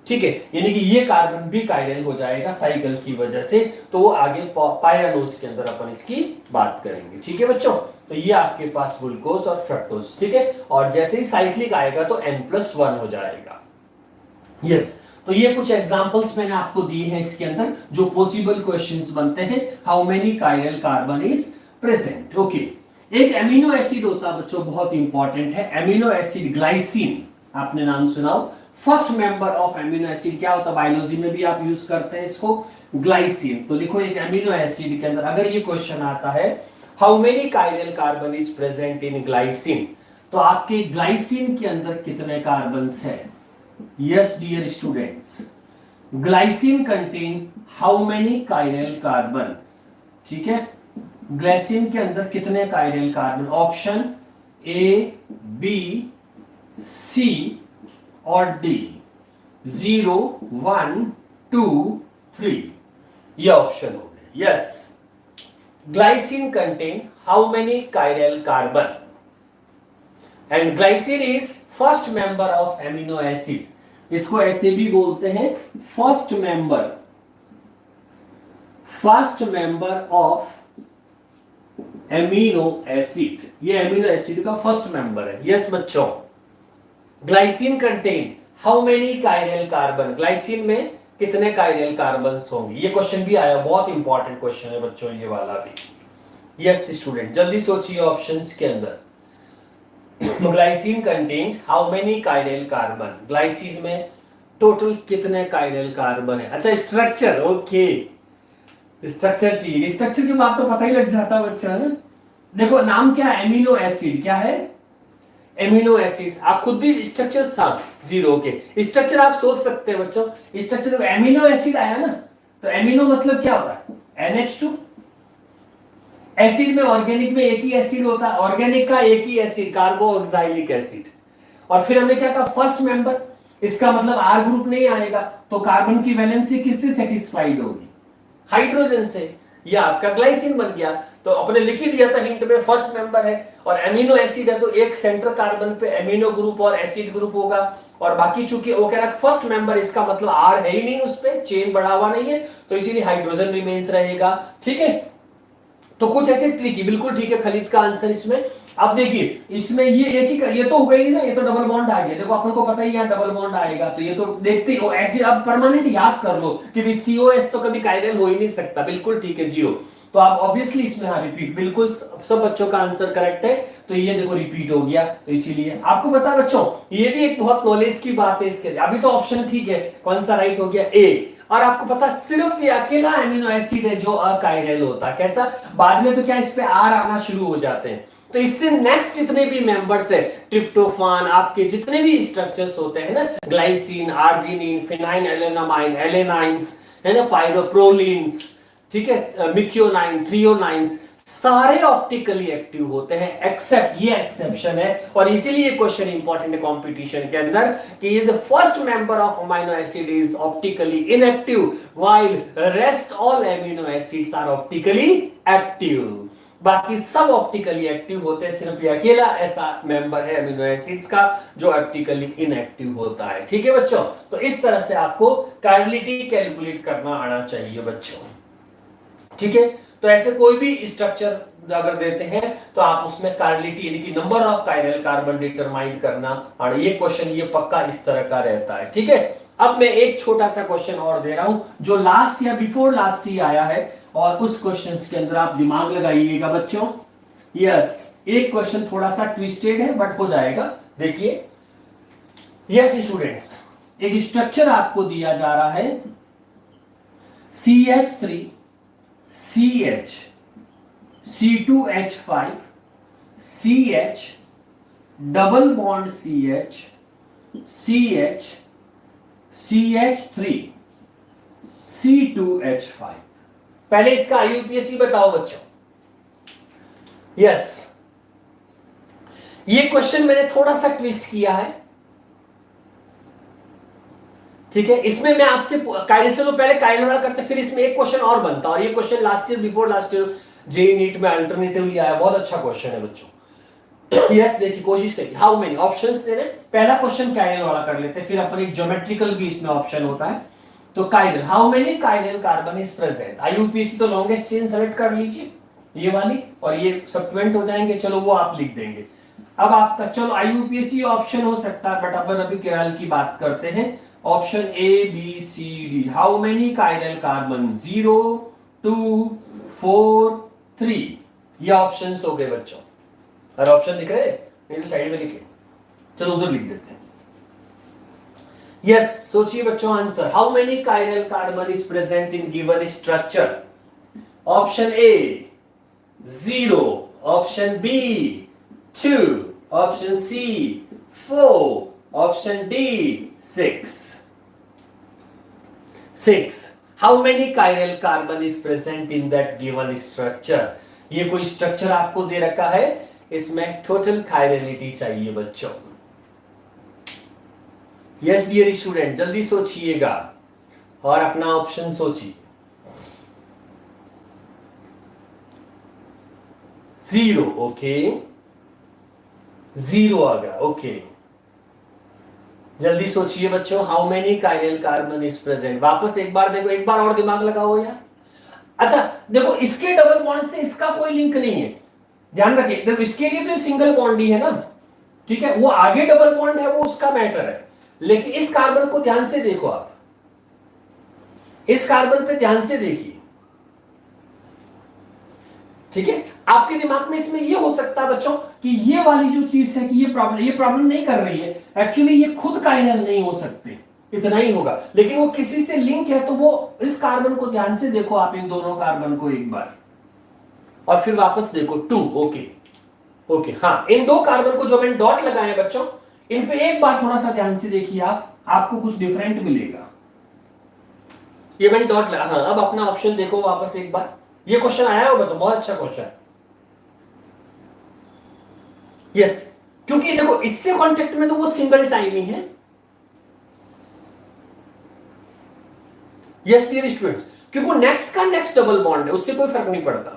ठीक है, यानी कि ये कार्बन भी कायरल हो जाएगा साइकिल की वजह से। तो वो आगे पायरानोज के अंदर अपन इसकी बात करेंगे। ठीक है बच्चों, तो ये आपके पास ग्लूकोज और फ्रक्टोज। ठीक है, और जैसे ही साइक्लिक आएगा तो N+1 हो जाएगा। यस, तो ये कुछ एग्जांपल्स मैंने आपको दिए हैं इसके अंदर जो पॉसिबल क्वेश्चंस बनते हैं। How many chiral carbon is present. Okay, एक एमिनो एसिड होता है बच्चों, बहुत इंपॉर्टेंट है एमिनो एसिड, ग्लाइसिन। आपने नाम सुनाओ, first member of amino acid क्या होता है, बायोलॉजी में भी आप यूज करते हैं इसको, ग्लाइसिन। तो लिखो एक एमिनो एसिड के अंदर अगर ये क्वेश्चन आता है how many chiral carbon is present in glycine, तो आपके ग्लाइसिन के अंदर कितने कार्बन्स हैं? Yes, dear students, glycine contain how many chiral carbon? ठीक है, ग्लाइसिन के अंदर कितने chiral carbon? Option A, B, C और डी। 0, 1, 2, 3, ये ऑप्शन हो गए। Yes, glycine contain how many chiral carbon? And glycine is first member of amino acid. इसको ऐसे भी बोलते हैं first member of amino acid. ये एमिनो एसिड का फर्स्ट मेंबर है। यस बच्चों, glycine contain how many chiral carbon? Glycine में कितने कायरल कार्बन होंगे? ये क्वेश्चन भी आया, बहुत इंपॉर्टेंट क्वेश्चन है बच्चों ये वाला भी। यस स्टूडेंट, जल्दी सोचिए ऑप्शंस के अंदर। Glycine contain how many chiral carbon? Glycine में टोटल कितने कायरल कार्बन है? अच्छा, स्ट्रक्चर, ओके, स्ट्रक्चर चाहिए। स्ट्रक्चर की बात तो पता ही लग जाता बच्चा है। देखो नाम क्या है, एमिनो एसिड। क्या है? Amino acid. आप खुद भी स्ट्रक्चर साथ 0 के स्ट्रक्चर आप सोच सकते हैं बच्चों। स्ट्रक्चर एमिनो एसिड आया ना, तो एमिनो मतलब क्या होता है? NH2। एसिड में, ऑर्गेनिक में एक ही एसिड होता है, ऑर्गेनिक का एक ही एसिड, कार्बोक्सिलिक एसिड। और फिर हमने क्या कहा, फर्स्ट मेंबर, इसका मतलब R ग्रुप नहीं आएगा, तो कार्बन की वैलेंसी किससे सेटिस्फाइड होगी? हाइड्रोजन से। यह आपका ग्लाइसिन बन गया। तो अपने लिख ही दिया था हिंट में, फर्स्ट मेंबर है और एमिनो एसिड है, तो एक सेंटर कार्बन पे एमिनो ग्रुप और एसिड ग्रुप होगा। और बाकी चूंकि वो कह रहा है फर्स्ट मेंबर, इसका मतलब R है ही नहीं, उस पे चेन बढ़ा हुआ नहीं है, तो इसीलिए हाइड्रोजन रिमेन्स रहेगा। ठीक है, तो कुछ ऐसे ट्रिकी, बिल्कुल ठीक है खलीद का आंसर इसमें। अब देखिए इसमें ये एक ही, ये तो हो गई ना, ये तो डबल बॉन्ड आ गया। देखो अपन को पता ही है डबल बॉन्ड आएगा, तो ये तो देखते हो ऐसे। अब परमानेंट याद कर लो कि भाई COS तो कभी कायरल हो ही नहीं सकता। बिल्कुल ठीक है, 0। तो आप ऑब्वियसली इसमें हाँ रिपीट, बिल्कुल सब बच्चों का आंसर करेक्ट है। तो ये देखो रिपीट हो गया, तो इसीलिए आपको बता बच्चों, ये भी एक बहुत नॉलेज की बात है इसके। अभी तो ऑप्शन ठीक है, कौन सा राइट हो गया? ए। और आपको पता सिर्फ ये अकेला एमिनो एसिड है जो अकायरल होता है। कैसा? बाद में तो क्या इस पे R आना शुरू हो जाते हैं। तो इससे नेक्स्ट जितने भी मेंबर्स है, ट्रिप्टोफान, आपके जितने भी स्ट्रक्चर्स होते हैं ना, ग्लाइसिन, आर्जिनिन, फिनाइलएलेनामाइन, एलेनाइंस, है ना, पायरोप्रोलिन्स, ठीक है, मिथियोनाइन, थ्रियोनाइंस, सारे ऑप्टिकली एक्टिव होते हैं एक्सेप्ट, ये एक्सेप्शन है। और इसीलिए क्वेश्चन इंपॉर्टेंट है कंपटीशन के अंदर कि the first member of amino acid is optically inactive while rest all amino acids are optically active. बाकी सब ऑप्टिकली एक्टिव होते हैं, सिर्फ ये अकेला ऐसा मेंबर है एमिनो एसिड्स का जो ऑप्टिकली इनएक्टिव होता है। ठीक है बच्चों, तो इस तरह से आपको कायरलिटी कैलकुलेट करना आना चाहिए बच्चों। ठीक है, तो ऐसे कोई भी स्ट्रक्चर अगर देते हैं तो आप उसमें कायरलिटी यानी कि number of chiral carbon determine करना, और ये क्वेश्चन ये पक्का इस तरह का रहता है। ठीक है, अब मैं एक छोटा सा क्वेश्चन और दे रहा हूं जो लास्ट या बिफोर लास्ट ही आया है, और उस क्वेश्चंस के अंदर आप दिमाग लगाइएगा बच्चों। यस, एक क्वेश्चन थोड़ा सा ट्विस्टेड है बट हो जाएगा। देखिए, यस स्टूडेंट्स, एक स्ट्रक्चर आपको दिया जा रहा है CH3 CH C2H5 CH double bond CH CH CH3 C2H5। पहले इसका आईयूपीएसी बताओ बच्चों। यस, ये क्वेश्चन मैंने थोड़ा सा ट्विस्ट किया है, ठीक है। इसमें मैं आपसे कायरल, चलो पहले कायरल वाला करते, फिर इसमें एक क्वेश्चन और बनता, और ये question last year, before last year JEE NEET में अल्टरनेटिवली आया, बहुत अच्छा क्वेश्चन है बच्चों। यस, देखिए कोशिश करिए। हाउ मेनी ऑप्शंस दे रहे, पहला क्वेश्चन कायरल वाला कर लेते हैं, फिर अपन एक ज्योमेट्रिकल भी इसमें ऑप्शन होता है। तो chiral, how many chiral carbon is present. IUPAC तो लॉन्गेस्ट चेन सेलेक्ट कर लीजिए, ये वाली, और ये सब्स्टिट्यूएंट हो जाएंगे, चलो वो आप लिख देंगे। अब आपका, चलो आईयूपीएसी ऑप्शन हो सकता है, बट अपन अभी कायरल की बात करते हैं। Option A B C D, how many chiral carbon, 0 2 4 3, ये ऑप्शंस हो गए बच्चों। हर ऑप्शन दिख रहे हैं, नहीं तो साइड में लिखे, चलो उधर लिख देते हैं। यस, सोचिए बच्चों answer, how many chiral carbon is present in given structure. Option A 0, option B 2, option C 4, option D 6। How many chiral carbon is present in that given structure. ये कोई स्ट्रक्चर आपको दे रखा है, इसमें टोटल कायरलिटी चाहिए बच्चों। यस डियर स्टूडेंट, जल्दी सोचिएगा और अपना ऑप्शन सोचिए। 0, ओके, 0 आ गया, ओके। जल्दी सोचिए बच्चों, how many chiral carbon is present. वापस एक बार देखो, एक बार और दिमाग लगाओ यार। अच्छा देखो, इसके डबल बॉन्ड से इसका कोई लिंक नहीं है, ध्यान रखिए। देखो इसके लिए तो सिंगल बॉन्ड ही है ना, ठीक है, वो आगे डबल बॉन्ड है, वो उसका मैटर है। लेकिन इस कार्बन को ध्यान से देखो, आप इस कार्बन पे ध्यान से देखिए, ठीक है। आपके दिमाग में इसमें ये हो सकता है बच्चों कि ये वाली जो चीज है कि ये प्रॉब्लम नहीं कर रही है, एक्चुअली ये खुद कायरल नहीं हो सकते, इतना ही होगा। लेकिन वो किसी से लिंक है, तो वो इस कार्बन को ध्यान से देखो आप, इन दोनों कार्बन को एक बार, और फिर वापस देखो 2, ओके ओके। हाँ, इन दो कार्बन को जो मैंने डॉट लगाए हैं बच्चों, इन पे एक बार थोड़ा सा ध्यान से देखिए आप, आपको कुछ डिफरेंट मिलेगा। ये मैंने डॉट लगा, हाँ। अब अपना ऑप्शन देखो वापस एक बार, ये क्वेश्चन आया होगा तो बहुत अच्छा क्वेश्चन। यस, क्योंकि देखो इससे कांटेक्ट में तो वो सिंगल टाइम ही है। यस डियर स्टूडेंट्स, क्योंकि वो नेक्स्ट का नेक्स्ट डबल बॉन्ड है, उससे कोई फर्क नहीं पड़ता।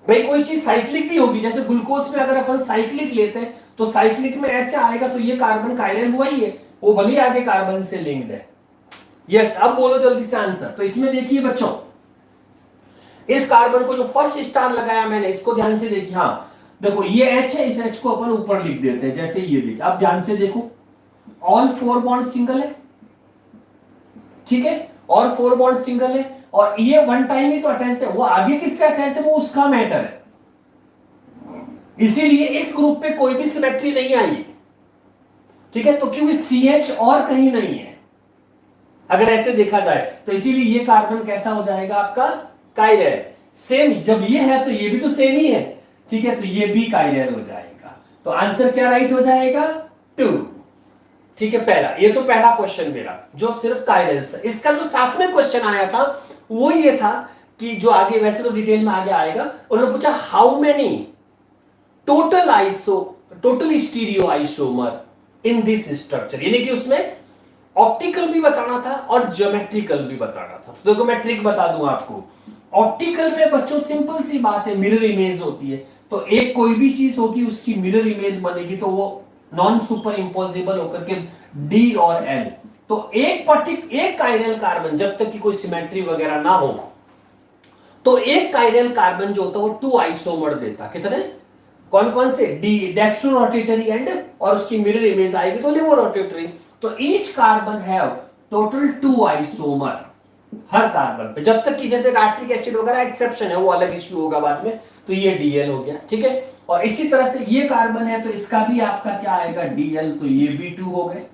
भाई कोई चीज साइक्लिक भी होगी, जैसे ग्लूकोज में अगर अपन साइक्लिक लेते हैं तो साइक्लिक में ऐसे आएगा, तो ये कार्बन कायरल हुआ ही है, वो भले आगे कार्बन से लिंक्ड है। यस, अब बोलो जल्दी से आंसर। तो इसमें देखिए बच्चों, इस कार्बन को जो फर्स्ट स्टार लगाया मैंने, इसको ध्यान से देखिए। हाँ देखो ये H है, इस H को अपन ऊपर लिख देते हैं, जैसे ये देखिए। अब ध्यान से देखो, ऑल 4 बॉन्ड सिंगल है, ठीक है, और 4 बॉन्ड सिंगल है, और ये वन टाइम ही तो अटैच्ड है, वो आगे किससे अटैच्ड है वो उसका मैटर है। इसीलिए इस ग्रुप पे कोई भी सिमेट्री नहीं आई, ठीक है, तो क्योंकि CH और कहीं नहीं है अगर ऐसे देखा जाए, तो इसीलिए ये कार्बन कैसा हो जाएगा आपका, कायरल। सेम, जब ये है तो ये भी तो सेम ही है, ठीक है, तो ये भी कायरल हो जाएगा। तो आंसर क्या राइट हो जाएगा, 2, ठीक है। पहला, ये तो पहला क्वेश्चन मेरा जो सिर्फ कायरल से। इसका जो साथ में क्वेश्चन आया था वो ये था कि जो आगे वैसे तो डिटेल में आगे आएगा, उन्होंने पूछा how many total stereo isomer in this structure, यानी कि उसमें ऑप्टिकल भी बताना था और ज्योमेट्रिकल भी बताना था। देखो मैं ट्रिक बता दूं आपको, ऑप्टिकल में बच्चों सिंपल सी बात है, मिरर इमेज होती है, तो एक कोई भी चीज होगी उसकी मिरर इमेज बनेगी, तो वो नॉन सुपर इंपॉसिबल होकर के डी और एल। तो एक कायरल कार्बन, जब तक कि कोई सिमेट्री वगैरह ना हो, तो एक कायरल कार्बन जो होता है वो 2 आइसोमर देता। कितने, कौन कौन से, डी डेक्स्ट्रो रोटेटरी एंड, और उसकी मिरर इमेज आएगी तो लेवो रोटेटरी। तो each carbon have total 2 isomer her carbon पे, जब तक कि जैसे नाइट्रिक एसिड वगैरह एक्सेप्शन है, वो अलग इश्यू होगा बाद में। तो ये डीएल हो गया, ठीक है। और इसी तरह से ये कार्बन है तो इसका भी आपका क्या आएगा, डीएल, तो ये भी 2 हो गए।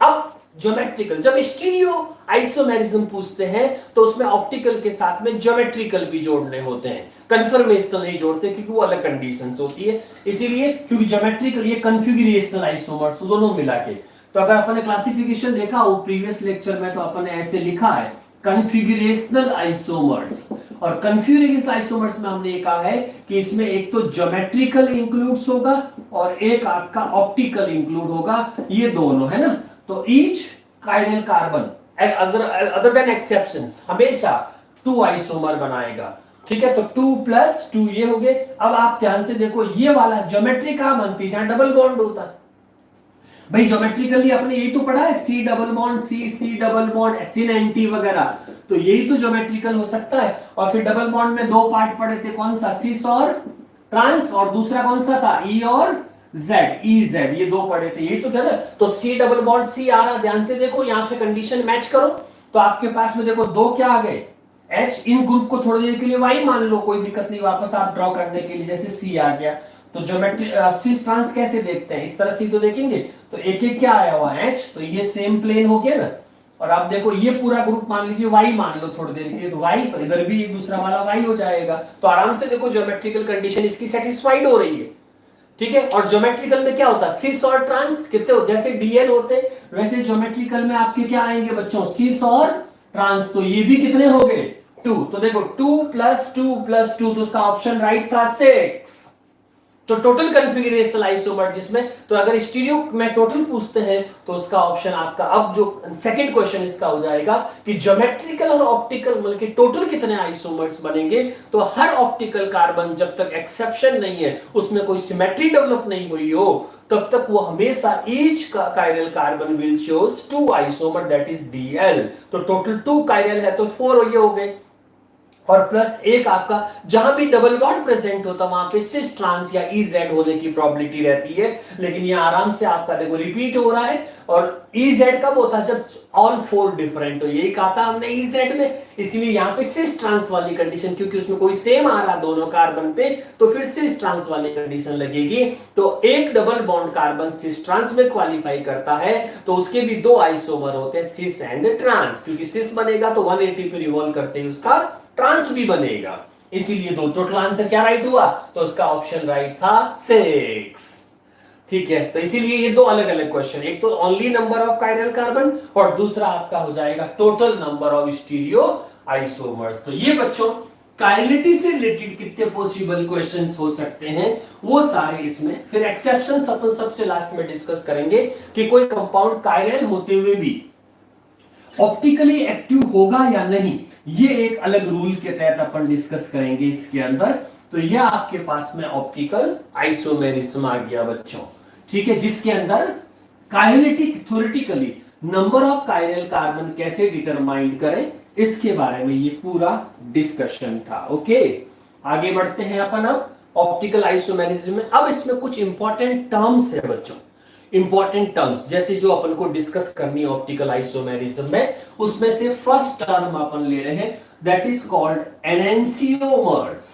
अब ज्योमेट्रिकल, जब स्टीरियो आइसोमेरिज्म पूछते हैं तो उसमें ऑप्टिकल के साथ में ज्योमेट्रिकल भी जोड़ने होते हैं, कन्फर्मेशन तो नहीं जोड़ते क्योंकि वो अलग कंडीशंस होती है, इसीलिए, क्योंकि ज्योमेट्रिकल ये कन्फिगरेशनल आइसोमर्स दोनों मिला के। तो अगर अपन ने क्लासिफिकेशन देखा वो प्रीवियस लेक्चर में, तो अपन ने ऐसे लिखा है कन्फिगरेशनल आइसोमर्स। और कन्फिगरेशनल आइसोमर्स में हमने कहा है कि इसमें एक तो ज्योमेट्रिकल इंक्लूड्स होगा और एक आपका ऑप्टिकल इंक्लूड होगा, ये दोनों है ना। तो each chiral carbon other than exceptions हमेशा 2 आइसोमर बनाएगा, ठीक है। तो 2 प्लस 2 ये हो गए। अब आप ध्यान से देखो, ये वाला ज्योमेट्री कहां बनती है, जहां डबल बॉन्ड होता है। भाई ज्योमेट्रिकली अपने यही तो पढ़ा है, C double bond C, C double bond syn anti वगैरह, तो यही तो ज्योमेट्रिकल हो सकता है। और फिर डबल बॉन्ड में 2 पार्ट पढ़े थे, कौन सा, सिस और ट्रांस, और दूसरा कौन सा था, ई और जेड, ई जेड, ये 2 पढ़े थे, यही तो था ना। तो सी डबल बॉन्ड सी आ रहा, ध्यान से देखो यहाँ पे कंडीशन मैच करो, तो आपके पास में देखो 2 क्या आ गए, H। इन ग्रुप को थोड़ी देर के लिए Y मान लो, कोई दिक्कत नहीं, वापस आप ड्रॉ करने के लिए जैसे C आ गया। तो ज्योमेट्री सिस ट्रांस कैसे देखते हैं, इस तरह से तो देखेंगे। तो एक एक क्या आया हुआ H, तो ये सेम प्लेन हो गया ना। और आप देखो ये पूरा ग्रुप मान लीजिए Y मान लो थोड़ी देर के लिए, तो Y, तो इधर भी एक दूसरा वाला Y हो जाएगा। तो आराम से देखो ज्योमेट्रिकल कंडीशन इसकी सेटिस्फाइड हो रही है, ठीक है। और ज्योमेट्रिकल में क्या होता है, सिस और ट्रांस कितने हो, जैसे डीएल होते वैसे ज्योमेट्रिकल में आपके क्या आएंगे बच्चों, सिस और ट्रांस। तो ये भी कितने हो गए, 2। तो देखो 2 प्लस 2 प्लस 2, तो उसका ऑप्शन राइट था 6। तो टोटल कन्फिगरेशनल आइसोमर जिसमें, तो अगर स्टीरियो में टोटल पूछते हैं तो उसका ऑप्शन आपका, अब जो सेकंड क्वेश्चन इसका हो जाएगा कि ज्योमेट्रिकल और ऑप्टिकल मिलकर टोटल कितने आइसोमर्स बनेंगे। तो हर ऑप्टिकल कार्बन जब तक एक्सेप्शन नहीं है, उसमें कोई सिमेट्री डेवलप नहीं हुई हो, तब तक वो हमेशा each chiral carbon will shows 2 isomer, that is DL. तो टोटल 2 कायरल है तो 4 ये हो गए, और प्लस एक आपका जहां भी डबल बॉन्ड प्रेजेंट होता वहां पे सिस ट्रांस या इजेड होने की प्रोबेबिलिटी रहती है। लेकिन ये आराम से आपका देखो रिपीट हो रहा है। और इजेड कब होता है, जब ऑल 4 डिफरेंट हो, यही कहा था हमने इजेड में। इसलिए यहां पे सिस ट्रांस वाली कंडीशन, क्योंकि उसमें कोई सेम आ रहा दोनों कार्बन पे, तो फिर सिस ट्रांस वाली कंडीशन लगेगी। तो एक double bond carbon cis trans में क्वालिफाई करता है, तो उसके भी 2 आइसोमर होते हैं, सिस एंड ट्रांस। क्योंकि सिस बनेगा तो 180 पे रिवॉल्व करते हैं उसका ट्रांस भी बनेगा, इसीलिए 2। टोटल आंसर क्या राइट हुआ, तो उसका ऑप्शन राइट था 6, ठीक है। तो इसीलिए ये 2 अलग अलग क्वेश्चन, एक तो only number of chiral carbon और दूसरा आपका हो जाएगा total number of stereo isomers. तो ये बच्चों कायरलिटी से रिलेटेड कितने पॉसिबल क्वेश्चंस हो सकते हैं वो सारे इसमें, फिर एक्सेप्शंस अपन सबसे लास्ट में डिस्कस करेंगे कि कोई कंपाउंड कायरल होते हुए भी ऑप्टिकली एक्टिव होगा या नहीं, ये एक अलग रूल के तहत अपन डिस्कस करेंगे इसके अंदर। तो यह आपके पास में ऑप्टिकल आइसोमेरिज्म आ गया बच्चों, ठीक है, जिसके अंदर kinetic theoretically number of chiral carbon कैसे डिटरमाइन करें इसके बारे में ये पूरा डिस्कशन था। ओके, आगे बढ़ते हैं अपन अब ऑप्टिकल आइसोमेरिज्म में। अब इसमें कुछ इंपॉर्टेंट टर्म्स है बच्चों, इंपॉर्टेंट टर्म्स जैसे जो अपन को डिस्कस करनी है ऑप्टिकल आइसोमेरिज्म में, उसमें से फर्स्ट टर्म अपन ले रहे हैं, that is called enantiomers.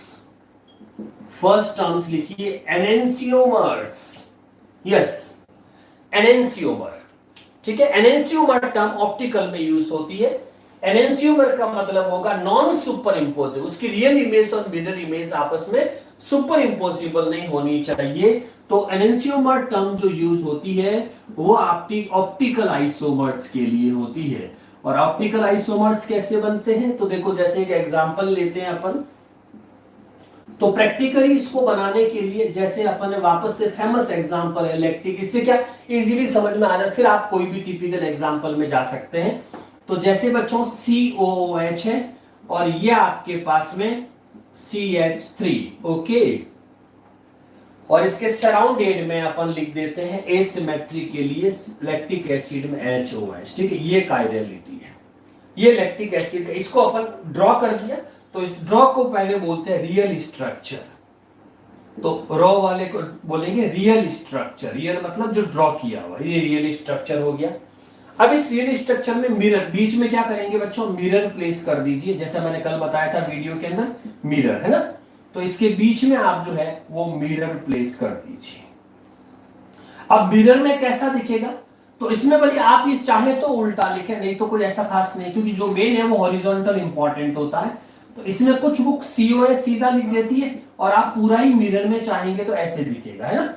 First terms लिखिए एनेंसियोमर्स, यस एनेंसियोमर, ठीक है। एनेंसियोमर टर्म ऑप्टिकल में यूज होती है। एनेंसियोमर का मतलब होगा नॉन सुपर इम्पोज, उसकी रियल इमेज और मिरर इमेज आपस में सुपर इम्पोजिबल नहीं होनी चाहिए। तो एनेंसियोमर टर्म जो यूज होती है वो आपकी ऑप्टिकल आइसोमर्स के लिए होती है। और ऑप्टिकल आइसोमर्स कैसे बनते हैं, तो देखो जैसे एक एग्जांपल लेते हैं अपन, तो प्रैक्टिकली इसको बनाने के लिए जैसे अपन ने वापस से फेमस एग्जांपल है लैक्टिक, इससे क्या इजीली समझ में आ जाए, फिर आप कोई भी टिपिकल एग्जांपल में जा सकते हैं। तो जैसे बच्चों COOH है और ये आपके पास में CH3, ओके, और इसके सराउंडेड में अपन लिख देते हैं एसिमेट्री के लिए लैक्टिक एसिड में HOH, ठीक है। ये कायरलिटी है, ये लैक्टिक एसिड, इसको अपन ड्रॉ कर दिया, तो इस ड्रॉ को पहले बोलते हैं रियल स्ट्रक्चर। तो रॉ वाले को बोलेंगे रियल स्ट्रक्चर, रियल मतलब जो ड्रॉ किया हुआ, ये रियल स्ट्रक्चर हो गया। अब इस रियल स्ट्रक्चर में मिरर, बीच में क्या करेंगे बच्चों, मिरर प्लेस कर दीजिए, जैसा मैंने कल बताया था वीडियो के अंदर, मिरर है ना। तो इसके बीच में आप जो है वो मिरर प्लेस कर दीजिए। अब मिरर में कैसा दिखेगा, तो इसमें भले आप इस चाहे तो उल्टा लिखे, नहीं तो कोई ऐसा खास नहीं, क्योंकि जो मेन है वो हॉरिजॉन्टल इंपॉर्टेंट होता है। तो इसमें कुछ बुक COH सीधा लिख देती है और आप पूरा ही मिरर में चाहेंगे तो ऐसे दिखेगा, है ना।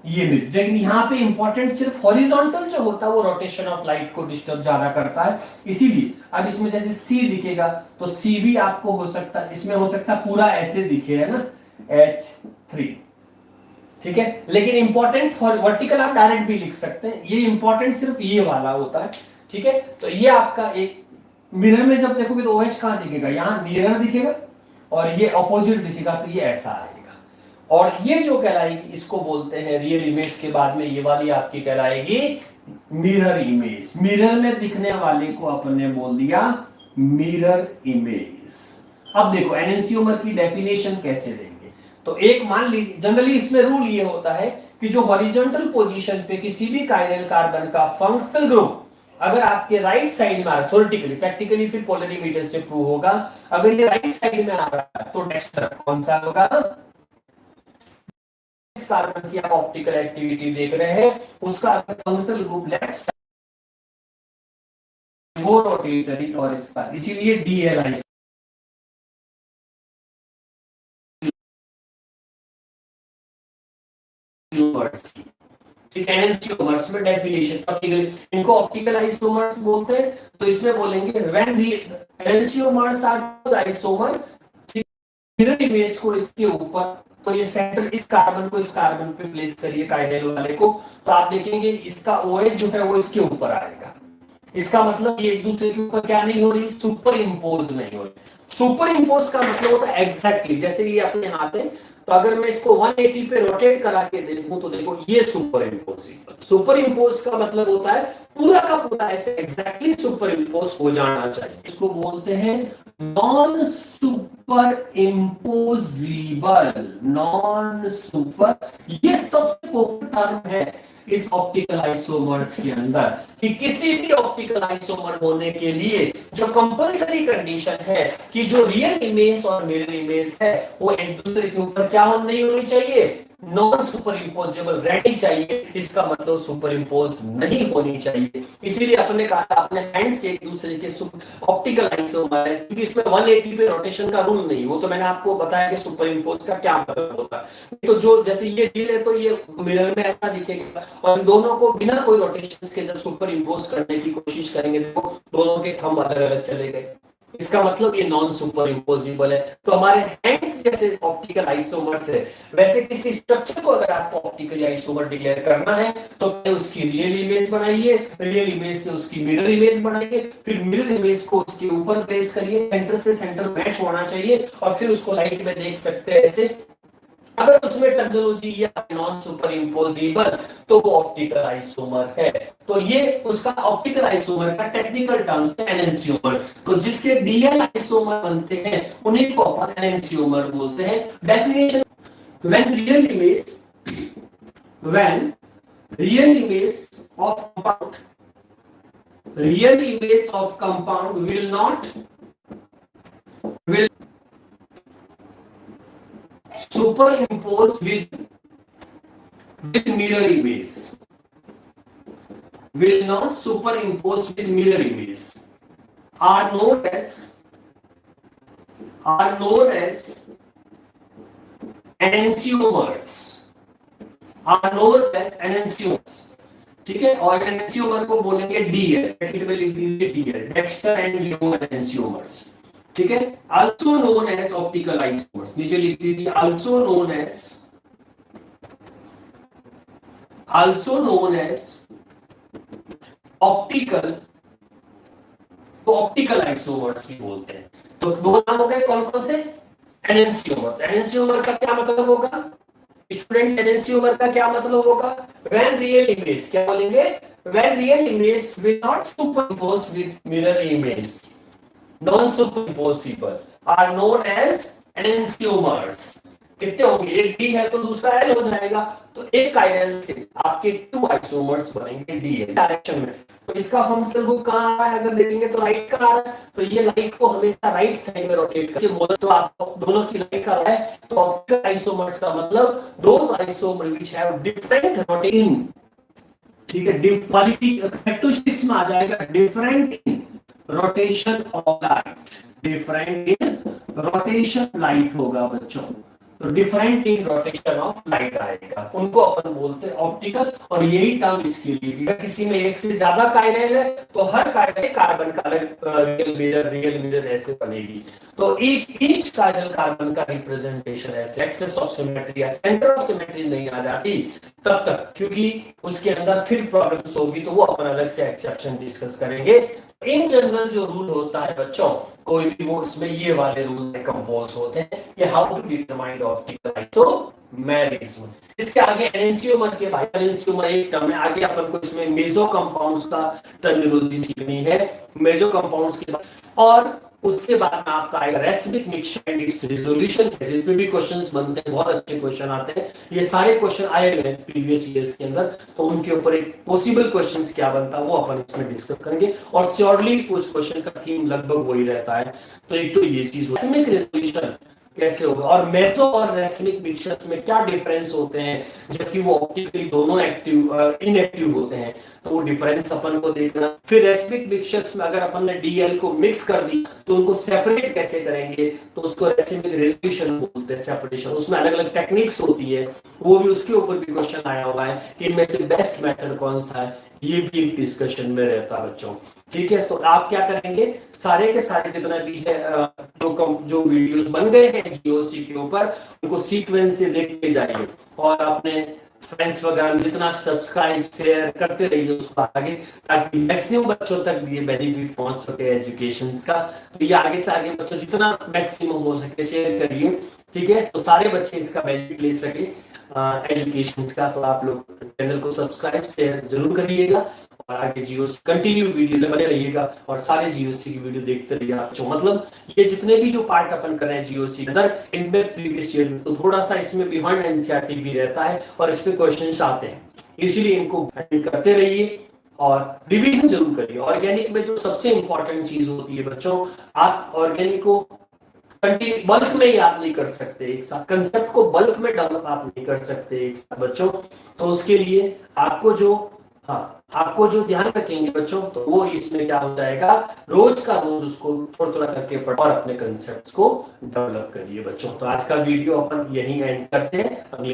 ये मिरर, लेकिन यहाँ पे इंपॉर्टेंट सिर्फ हॉरिजॉन्टल जो होता है वो रोटेशन ऑफ लाइट को डिस्टर्ब ज्यादा करता है, इसीलिए अब इसमें जैसे सी दिखेगा तो सी भी आपको हो सकता है, इसमें हो सकता है पूरा ऐसे दिखे, है ना, H3, ठीक है। लेकिन इंपॉर्टेंट वर्टिकल आप डायरेक्ट भी लिख सकते हैं, ये इंपॉर्टेंट सिर्फ ये वाला होता है, ठीक है। तो ये आपका एक मिरर में जब देखोगे तो OH कहां दिखेगा, यहाँ मिरर दिखेगा, और ये ऑपोजिट दिखेगा तो ये ऐसा आएगा। और ये जो कहलाएगी इसको बोलते हैं रियल इमेज, के बाद में ये वाली आपकी कहलाएगी मिरर इमेज। मिरर में दिखने वाले को अपन ने बोल दिया मिरर इमेज। अब देखो एनेंसियोमर की डेफिनेशन कैसे देंगे, तो एक मान लीजिए जनरली इसमें रूल ये होता है कि जो हॉरिजॉन्टल पोजीशन पे किसी भी काइरल कार्बन का फंक्शनल ग्रुप अगर आपके राइट साइड में आ रहा है, थ्योरेटिकली, प्रैक्टिकली फिर पोलरिमीटर से प्रूव होगा, अगर ये राइट साइड में आ रहा है तो डेक्स्टर कौन सा होगा, कार्बन की आप ऑप्टिकल एक्टिविटी देख रहे हैं उसका अगर फंक्शनल ग्रुप लेफ्ट साइड वो रोटेटरी, और इसका इसीलिए DLI ठीक है। एनेंसियोमर्स में डेफिनेशन इनको ऑप्टिकल आइसोमर्स बोलते हैं, तो इसमें बोलेंगे when the enantiomers are isomer, mirror image को इसके ऊपर, तो ये सेंटर इस कार्बन को इस कार्बन पे प्लेस करिए काइनेल वाले को, तो आप देखेंगे इसका OH जो है वो इसके ऊपर आएगा। इसका मतलब ये एक दूसरे के ऊपर क्या नहीं हो रही, सुपर इंपोज नहीं हो रही। सुपर इंपोज का मतलब होता है एग्जैक्टली जैसे ये अपने हाथ है, तो अगर मैं इसको 180 पे रोटेट करा के देखूं तो देखो ये सुपर इंपोजिबल। सुपर इंपोज का मतलब होता है पूरा का पूरा ऐसे एग्जैक्टली सुपर इंपोज हो जाना चाहिए, इसको बोलते हैं नॉन सुपर इंपोजिबल। नॉन सुपर, ये सबसे पॉपुलर टर्म है इस ऑप्टिकल आइसोमर्स के अंदर, कि किसी भी ऑप्टिकल आइसोमर होने के लिए जो कंपलसरी कंडीशन है कि जो रियल इमेज और मिरर इमेज है वो एक दूसरे के ऊपर क्या नहीं होनी चाहिए, नॉन सुपर इंपोजेबल रेडी चाहिए, इसका मतलब सुपर इंपोज नहीं होनी चाहिए। इसीलिए अपने कहा अपने हैंड से एक दूसरे के ऑप्टिकल आइसोमर है, क्योंकि इसमें 180 पे रोटेशन का रूल नहीं, वो तो मैंने आपको बताया कि सुपर इंपोज का क्या मतलब होता है। तो जो जैसे ये डील है तो ये मिरर में ऐसा दिखेगा, और दोनों को बिना कोई रोटेशन के जब सुपर इंपोज करने की कोशिश करेंगे तो दोनों के थंब अलग अलग चले गए, इसका मतलब ये नॉन सुपर इंपोजिबल है। तो हमारे हैंड्स जैसे ऑप्टिकल आइसोमर्स है, वैसे किसी स्ट्रक्चर को अगर आपको ऑप्टिकल आइसोमर डिक्लेयर करना है तो पहले उसकी रियल इमेज बनाइए, रियल इमेज से उसकी मिरर इमेज बनाइए, फिर मिरर इमेज को उसके ऊपर प्लेस करिए, सेंटर से सेंटर मैच होना चाहिए, और फिर उसको लाइट में देख सकते हैं ऐसे। अगर उसमें टेक्नोलॉजी या नॉन सुपर इंपोजिबल तो वो ऑप्टिकल आइसोमर है। तो ये उसका ऑप्टिकल आइसोमर का टेक्निकल टर्म है एनेंसियोमर। तो जिसके डीएल आइसोमर बनते हैं उन्हीं को अपन एनेंसियोमर बोलते हैं। Definition, when real image of compound will superimpose with mirror image, will not superimpose with mirror image, are known as enantiomers, ठीक है। और एनेंसियोमर को बोलेंगे डीएल, डेक्स्टर एंड लियो एनेंसियोमर्स, ठीक है। also known as optical isomers, नीचे लिख दीजिए also known as ऑप्टिकल, तो ऑप्टिकल आइसोमर्स भी बोलते हैं। तो दो नाम हो गए कौन कौन से, एनेंसियोमर। एनेंसियोमर का क्या मतलब होगा स्टूडेंट्स, एनेंसियोमर का क्या मतलब होगा, व्हेन रियल इमेज, क्या बोलेंगे, when real image will not superimpose with mirror image, non superimposable, are known as enantiomers. कितने होंगे, एक डी है तो दूसरा एल हो जाएगा, तो एक काइरल से आपके 2 आइसोमर्स बनेंगे डीएल डायरेक्शन में। तो इसका फंक्शनल ग्रुप कहां आ रहा है, अगर देखेंगे तो राइट का आ रहा है, तो ये लाइट को हमेशा राइट साइड में रोटेट करके मोल, तो आपको दोनों की लाइट का रहा है। तो ऑप्टिकल आइसोमर्स का मतलब those isomer which have different rotating, ठीक है, क्वालिटी कैरेक्टरिस्टिक्स में आ जाएगा different in rotation of light, different in rotation light होगा बच्चों। तो different in rotation of light आएगा, उनको अपन बोलते हैं ऑप्टिकल। और यही टर्म इसके लिए भी, किसी में एक से ज्यादा कायरल है तो हर कायरल कार्बन का रियल मिरर ऐसे बनेगी। तो ईच कायरल कार्बन का रिप्रेजेंटेशन ऐसे, एक्सेस ऑफ सिमेट्री या सेंटर ऑफ सिमेट्री नहीं आ जाती तब तक, क्योंकि उसके अंदर फिर प्रॉब्लम्स होगी, तो वो अपन अलग से एक्सेप्शन डिस्कस करेंगे। इन जनरल जो रूल होता है बच्चों, कोई भी वो इसमें ये वाले रूल कंपोज होते हैं, ये how to determine optical isomerism. इसके आगे एनेंशियोमर के भाई, एनेंशियोमर एक टर्म है, आगे अपन को इसमें मेसो कंपाउंड्स का टर्मिनोलॉजी सीखनी है, मेसो कंपाउंड्स के बाद, और उसके बाद में आपका आएगा racemic mixture and it's resolution, जिसमें भी क्वेश्चंस बनते हैं, बहुत अच्छे क्वेश्चन आते हैं, ये सारे क्वेश्चन आए हुए हैं प्रीवियस ईयर्स के अंदर, तो उनके ऊपर एक पॉसिबल क्वेश्चंस क्या बनता है वो अपन इसमें डिस्कस करेंगे, और श्योरली उस क्वेश्चन का थीम लगभग वही रहता है। तो एक तो ये चीज, रेसिमिक रिजोल्यूशन कैसे होगा, और मेसो और रेसिमिक मिक्सचर्स में क्या डिफरेंस होते हैं, जबकि वो ऑप्टिकली दोनों एक्टिव इनएक्टिव होते हैं, तो वो डिफरेंस अपन को देखना। फिर रेसिमिक मिक्सचर्स में अगर अपन ने डीएल को मिक्स कर दी तो उनको सेपरेट कैसे करेंगे, तो उसको रेसिमिक रेजोल्यूशन बोलते हैं, सेपरेशन। उसमें अलग अलग टेक्निक्स होती है, वो भी उसके ऊपर भी क्वेश्चन आया हुआ है कि इनमें से बेस्ट मेथड कौन सा है, ये भी एक डिस्कशन में रहता है बच्चों। ठीक है, तो आप क्या करेंगे, सारे के सारे जितना भी है जो वीडियोस बन गए हैं जीओसी के ऊपर, उनको सीक्वेंस से देखते जाइए, और अपने फ्रेंड्स वगैरह जितना सब्सक्राइब शेयर करते रहिए उसको आगे, ताकि मैक्सिमम बच्चों तक भी ये बेनिफिट पहुंच सके एजुकेशन का। तो ये आगे से आगे बच्चों जितना मैक्सिमम हो सके शेयर करिए, ठीक है, तो सारे बच्चे इसका बेनिफिट ले सके एजुकेशन का। तो आप लोग चैनल को सब्सक्राइब शेयर जरूर करिएगा, और आगे जीओसी कंटिन्यू वीडियो बने रहिएगा, और सारे जीओसी की वीडियो देखते रहिए आप। जो मतलब ये जितने भी जो पार्ट अपन कर रहे हैं जीओसी के अंदर, इनमें प्रीवियस ईयर में तो थोड़ा सा इसमें बिहाइंड एनसीईआरटी भी रहता है, और इसमें क्वेश्चंस आते हैं, इसलिए इनको अटेंड करते रहिए और रिवीजन जरूर करिए। ऑर्गेनिक में जो सबसे इंपॉर्टेंट चीज होती है बच्चों, आप ऑर्गेनिक को बल्क में याद नहीं कर सकते एक साथ, कंसेप्ट को बल्क में डेवलप आप नहीं कर सकते एक साथ बच्चों। तो उसके लिए आपको जो ध्यान रखेंगे बच्चों, तो वो इसमें क्या हो जाएगा, रोज का रोज उसको थोड़ा थोड़ा करके पढ़ो और अपने कंसेप्ट्स को डेवलप करिए बच्चों। तो आज का वीडियो अपन यहीं एंड करते हैं, अगले